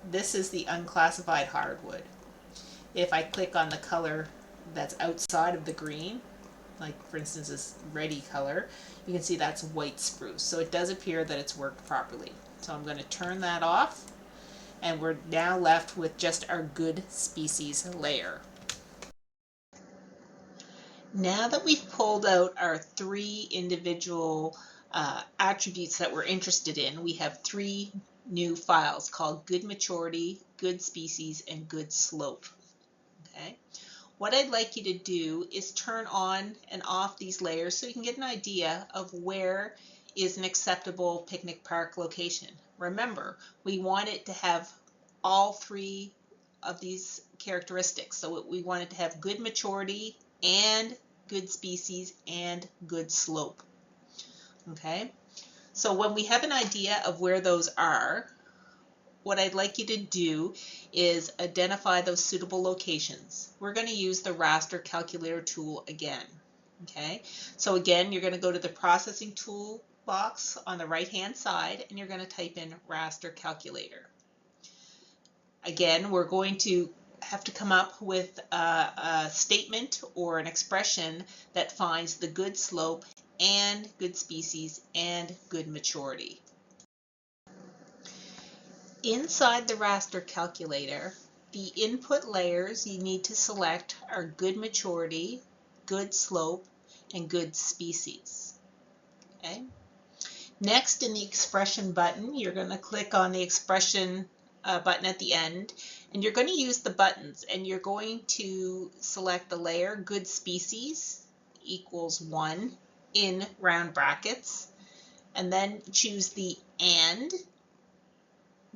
this is the unclassified hardwood. If I click on the color that's outside of the green, like for instance this reddy color, you can see that's white spruce. So it does appear that it's worked properly. So I'm going to turn that off, and we're now left with just our good species layer. Now that we've pulled out our 3 individual attributes that we're interested in, we have 3 new files called good maturity, good species, and good slope. Okay. What I'd like you to do is turn on and off these layers so you can get an idea of where is an acceptable picnic park location. Remember, we want it to have all 3 of these characteristics. So we want it to have good maturity and good species and good slope. Okay, so when we have an idea of where those are, what I'd like you to do is identify those suitable locations. We're going to use the raster calculator tool again. Okay, so again, you're going to go to the processing tool box on the right hand side, and you're going to type in raster calculator. Again, we're going to have to come up with a statement or an expression that finds the good slope and good species and good maturity. Inside the raster calculator, the input layers you need to select are good maturity, good slope, and good species. Okay. Next, in the expression button, you're going to click on the expression button at the end, and you're going to use the buttons, and you're going to select the layer good species equals 1 in round brackets, and then choose the and,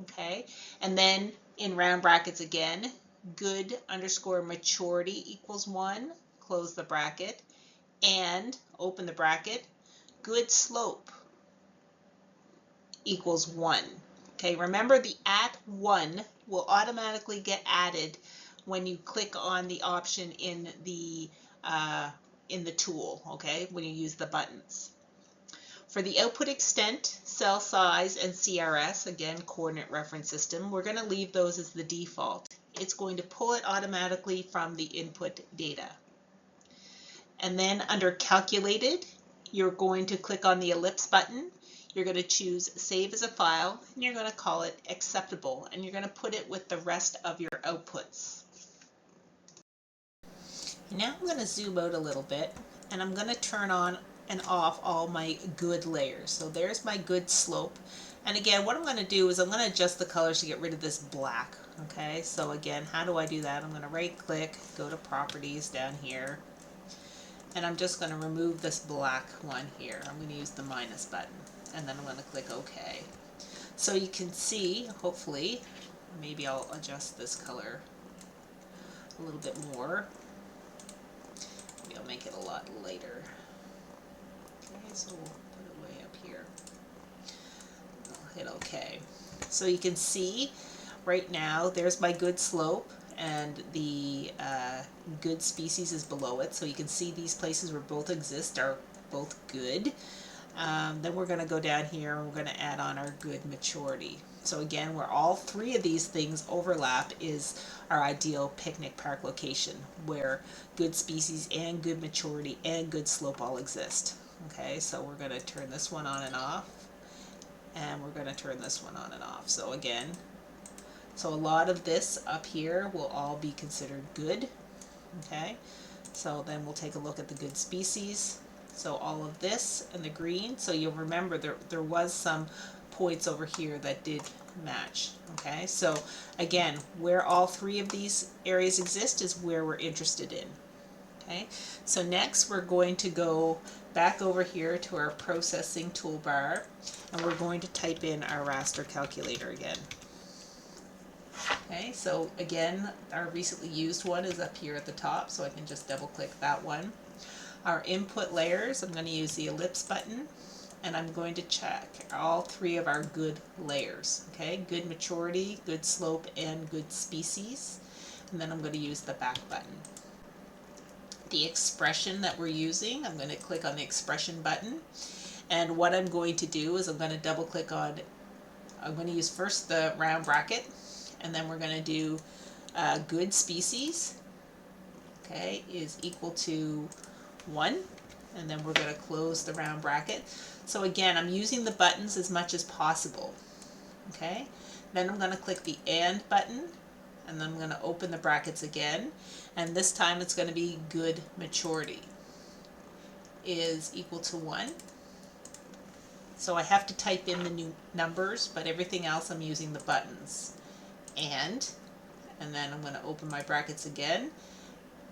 okay, and then in round brackets again, good underscore maturity equals 1, close the bracket, and open the bracket, good slope equals 1. Okay, remember the @1 will automatically get added when you click on the option in the tool, okay, when you use the buttons. For the output extent, cell size, and CRS, again, coordinate reference system, we're going to leave those as the default. it's going to pull it automatically from the input data. And then under Calculated, you're going to click on the ellipse button. You're going to choose Save as a File, and you're going to call it Acceptable, and you're going to put it with the rest of your outputs. Now I'm going to zoom out a little bit, and I'm going to turn on and off all my good layers. So there's my good slope. And again, what I'm going to do is I'm going to adjust the colors to get rid of this black. Okay, so again, how do I do that? I'm going to right click, go to Properties down here, and I'm just going to remove this black one here. I'm going to use the minus button, and then I'm going to click OK. So you can see, hopefully, maybe I'll adjust this color a little bit more. Maybe I'll make it a lot lighter. Okay, so we'll put it way up here. I'll hit OK. So you can see right now there's my good slope, and the good species is below it. So you can see these places where both exist are both good. Then we're going to go down here and we're going to add on our good maturity. So again, where all three of these things overlap is our ideal picnic park location, where good species and good maturity and good slope all exist. Okay, so we're going to turn this one on and off, and we're going to turn this one on and off. So again, so a lot of this up here will all be considered good. Okay, so then we'll take a look at the good species. So all of this and the green, so you'll remember there was some points over here that did match. Okay, so again, where all three of these areas exist is where we're interested in. Okay, so next we're going to go back over here to our processing toolbar, and we're going to type in our raster calculator again. Okay, so again, our recently used one is up here at the top, so I can just double click that one. Our input layers, I'm going to use the ellipse button, and I'm going to check all three of our good layers. Okay, good maturity, good slope, and good species. And then I'm going to use the back button. The expression that we're using, I'm going to click on the expression button, and what I'm going to do is I'm going to double click on, I'm going to use first the round bracket, and then we're going to do good species, okay, is equal to 1, and then we're going to close the round bracket. So again, I'm using the buttons as much as possible. Okay, then I'm going to click the AND button, and then I'm going to open the brackets again, and this time it's going to be good maturity is equal to 1. So I have to type in the new numbers, but everything else I'm using the buttons. And then I'm going to open my brackets again.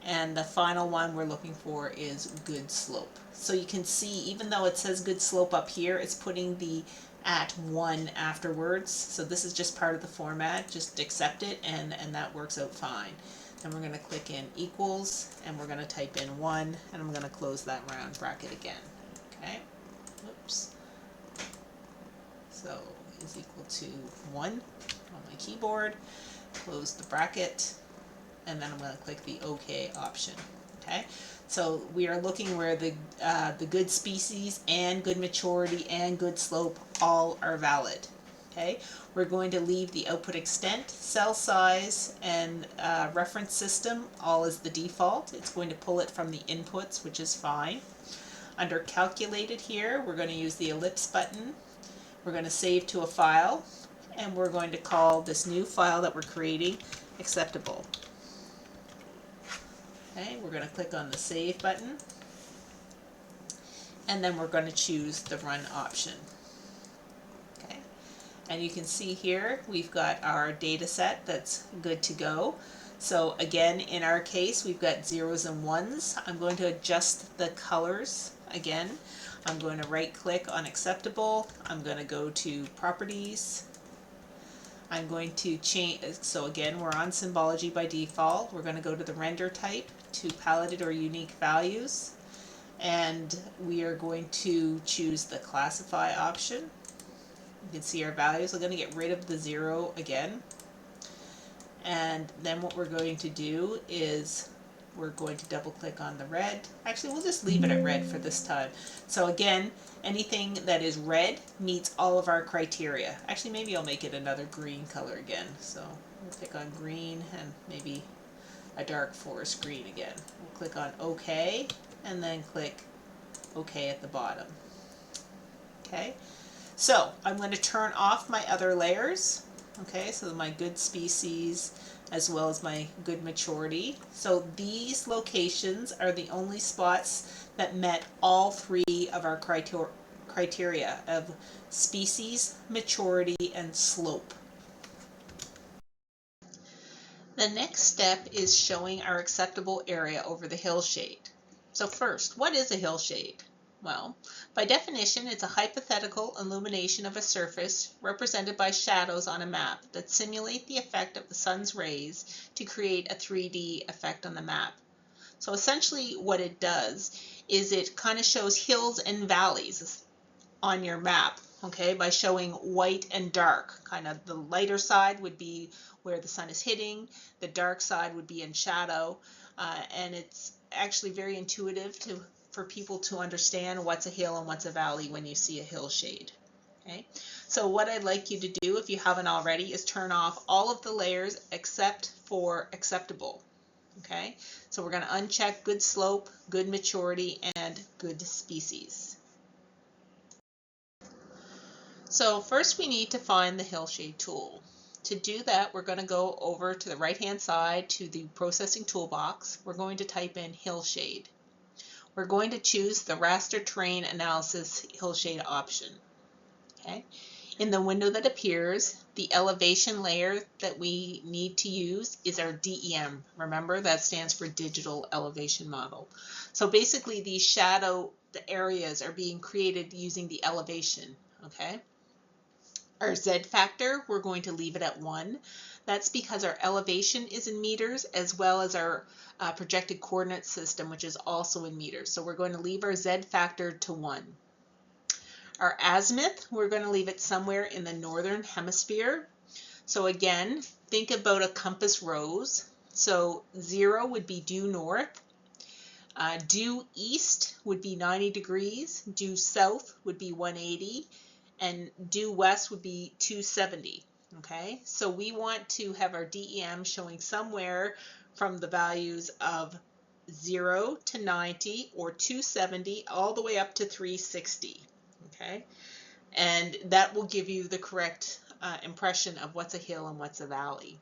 And the final one we're looking for is good slope. So you can see, even though it says good slope up here, it's putting the @1 afterwards. So this is just part of the format. Just accept it, and that works out fine. Then we're going to click in equals, and we're going to type in 1, and I'm going to close that round bracket again. Okay. Oops. So is equal to 1 on my keyboard. Close the bracket, and then I'm going to click the OK option. Okay, so we are looking where the good species and good maturity and good slope all are valid. Okay, we're going to leave the output extent, cell size, and reference system all as the default. It's going to pull it from the inputs, which is fine. Under calculated here, we're going to use the ellipse button. We're going to save to a file, and we're going to call this new file that we're creating acceptable. Okay, we're going to click on the save button, and then we're going to choose the run option. Okay, and you can see here we've got our data set that's good to go. So again, in our case, we've got 0s and 1s. I'm going to adjust the colors again. I'm going to right click on acceptable. I'm going to go to properties. I'm going to change, so again, we're on symbology by default. We're going to go to the render type, to paletted or unique values, and we are going to choose the classify option. You can see our values. We're going to get rid of the 0 again, and then what we're going to do is we're going to double click on the red. Actually, we'll just leave it at red for this time. So again, anything that is red meets all of our criteria. Actually, maybe I'll make it another green color again. So We'll pick on green and maybe a dark forest green again. We'll click on OK and then click OK at the bottom. Okay, so I'm going to turn off my other layers. Okay, so my good species as well as my good maturity. So these locations are the only spots that met all three of our criteria of species, maturity, and slope. The next step is showing our acceptable area over the hillshade. So first, what is a hillshade? Well, by definition, it's a hypothetical illumination of a surface represented by shadows on a map that simulate the effect of the sun's rays to create a 3D effect on the map. So essentially what it does is it kind of shows hills and valleys on your map, okay, by showing white and dark. Kind of the lighter side would be where the sun is hitting, the dark side would be in shadow, and it's actually very intuitive for people to understand what's a hill and what's a valley when you see a hillshade. Okay, so what I'd like you to do, if you haven't already, is turn off all of the layers except for acceptable. Okay, so we're going to uncheck good slope, good maturity, and good species. So first we need to find the hillshade tool. To do that, we're going to go over to the right-hand side to the processing toolbox. We're going to type in hillshade. We're going to choose the Raster Terrain Analysis Hillshade option. Okay. In the window that appears, the elevation layer that we need to use is our DEM. Remember, that stands for Digital Elevation Model. So basically, these the areas are being created using the elevation. Okay. Our Z factor, we're going to leave it at 1. That's because our elevation is in meters as well as our projected coordinate system, which is also in meters. So we're going to leave our Z factor to 1. Our azimuth, we're going to leave it somewhere in the northern hemisphere. So again, think about a compass rose. So 0 would be due north. Due east would be 90 degrees. Due south would be 180. And due west would be 270. Okay, so we want to have our DEM showing somewhere from the values of 0 to 90 or 270 all the way up to 360. Okay, and that will give you the correct impression of what's a hill and what's a valley.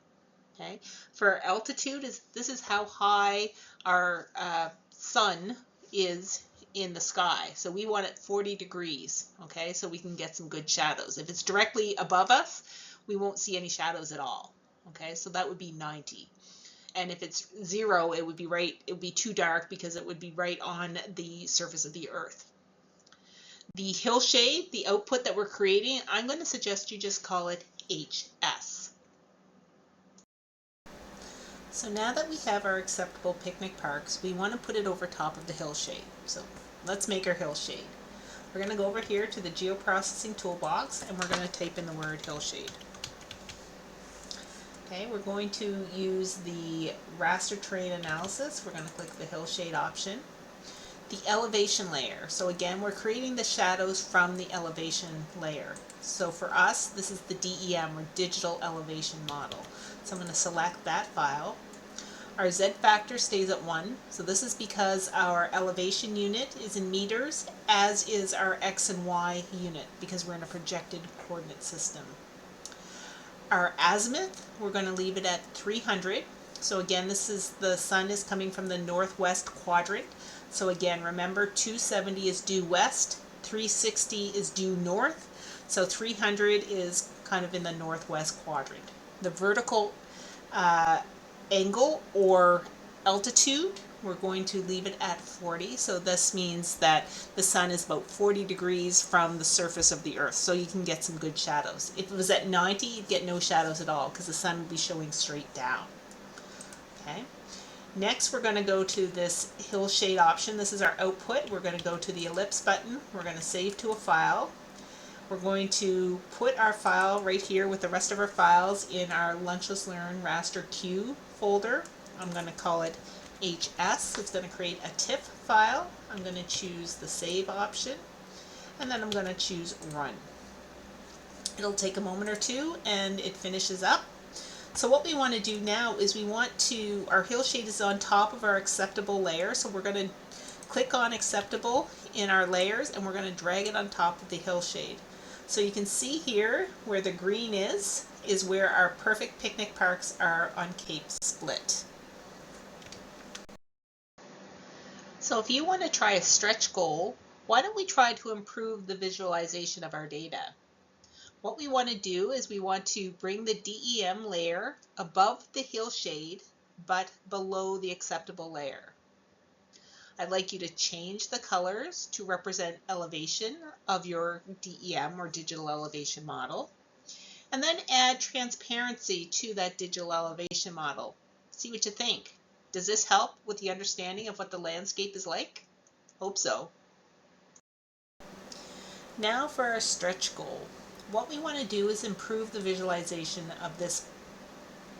Okay, for altitude, this is how high our sun is in the sky. So we want it 40 degrees, okay, so we can get some good shadows. If it's directly above us, we won't see any shadows at all. Okay, so that would be 90. And if it's 0, it would be too dark because it would be right on the surface of the earth. The hillshade, the output that we're creating, I'm going to suggest you just call it HS. So now that we have our acceptable picnic parks, we want to put it over top of the hillshade. So let's make our hillshade. We're going to go over here to the geoprocessing toolbox and we're going to type in the word hillshade. Okay, we're going to use the raster terrain analysis. We're going to click the hillshade option. The elevation layer. So again, we're creating the shadows from the elevation layer. So for us, this is the DEM, or Digital Elevation Model. So I'm going to select that file. Our Z factor stays at 1. So this is because our elevation unit is in meters, as is our X and Y unit, because we're in a projected coordinate system. Our azimuth, we're going to leave it at 300. So again, the sun is coming from the northwest quadrant. So again, remember 270 is due west, 360 is due north, so 300 is kind of in the northwest quadrant. The vertical angle or altitude, we're going to leave it at 40. So this means that the sun is about 40 degrees from the surface of the earth, so you can get some good shadows. If it was at 90, you'd get no shadows at all because the sun would be showing straight down. Okay. Next, we're going to go to this hillshade option. This is our output. We're going to go to the ellipse button. We're going to save to a file. We're going to put our file right here with the rest of our files in our Lunchless Learn Raster Q folder. I'm going to call it HS. It's going to create a TIFF file. I'm going to choose the save option, and then I'm going to choose run. It'll take a moment or two and it finishes up. So what we want to do now is our hillshade is on top of our acceptable layer, so we're going to click on acceptable in our layers and we're going to drag it on top of the hillshade. So you can see here where the green is where our perfect picnic parks are on Cape Split. So if you want to try a stretch goal, why don't we try to improve the visualization of our data? What we want to do is we want to bring the DEM layer above the hillshade, but below the acceptable layer. I'd like you to change the colors to represent elevation of your DEM or digital elevation model, and then add transparency to that digital elevation model. See what you think. Does this help with the understanding of what the landscape is like? Hope so. Now for our stretch goal. What we want to do is improve the visualization of this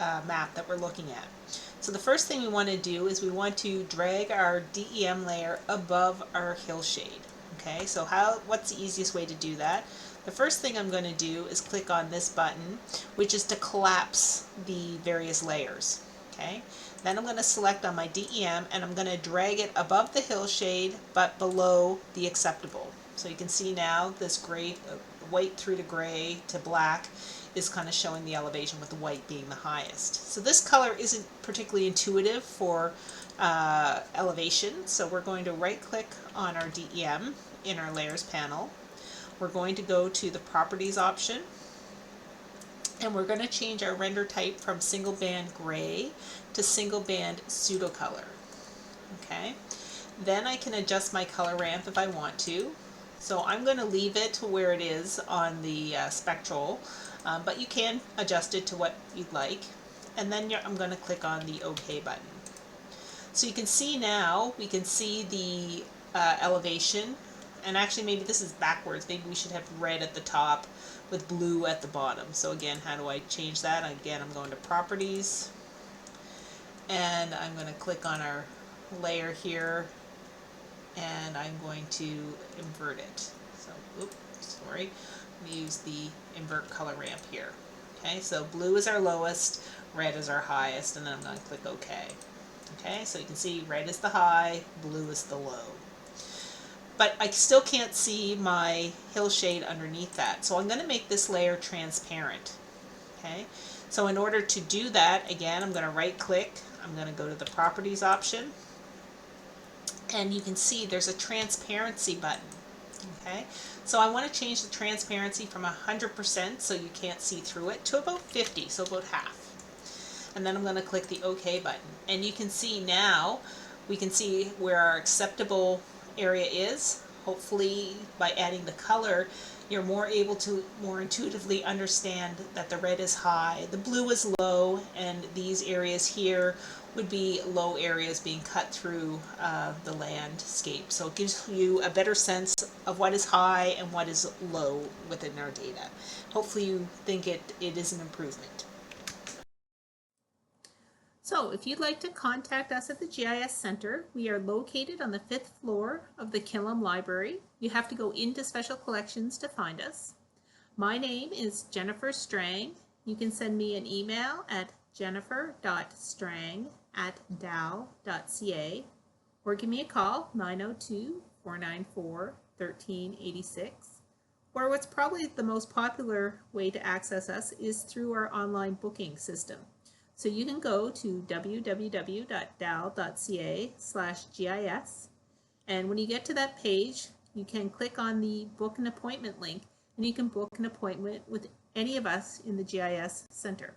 map that we're looking at. So the first thing we want to do is we want to drag our DEM layer above our hillshade. Okay, so what's the easiest way to do that? The first thing I'm going to do is click on this button, which is to collapse the various layers. Okay, then I'm going to select on my DEM and I'm going to drag it above the hillshade but below the acceptable. So you can see now this gray, white through to gray to black is kind of showing the elevation with the white being the highest. So this color isn't particularly intuitive for elevation, so we're going to right click on our DEM in our layers panel. We're going to go to the properties option and we're going to change our render type from single band gray to single band pseudo color. Okay, then I can adjust my color ramp if I want to. So I'm going to leave it to where it is on the spectral, but you can adjust it to what you'd like. And then I'm going to click on the OK button. So you can see now, we can see the elevation, and actually maybe this is backwards. Maybe we should have red at the top with blue at the bottom. So again, how do I change that? Again, I'm going to properties, and I'm going to click on our layer here, and I'm going to invert it. So, oops, sorry. Let me use the invert color ramp here. Okay, so blue is our lowest, red is our highest, and then I'm going to click OK. Okay, so you can see red is the high, blue is the low. But I still can't see my hillshade underneath that, so I'm going to make this layer transparent. Okay, so in order to do that, again, I'm going to right click, I'm going to go to the properties option, and you can see there's a transparency button. Okay, so I want to change the transparency from 100% so you can't see through it to about 50, so about half. And then I'm going to click the OK button, and you can see now, we can see where our acceptable area is. Hopefully by adding the color, you're more able to more intuitively understand that the red is high, the blue is low, and these areas here would be low areas being cut through the landscape. So it gives you a better sense of what is high and what is low within our data. Hopefully you think it is an improvement. So if you'd like to contact us at the GIS Center, we are located on the 5th floor of the Killam Library. You have to go into Special Collections to find us. My name is Jennifer Strang. You can send me an email at jennifer.strang@dal.ca or give me a call, 902-494-1386. Or what's probably the most popular way to access us is through our online booking system. So you can go to www.dal.ca/GIS, and when you get to that page, you can click on the book an appointment link, and you can book an appointment with any of us in the GIS Center.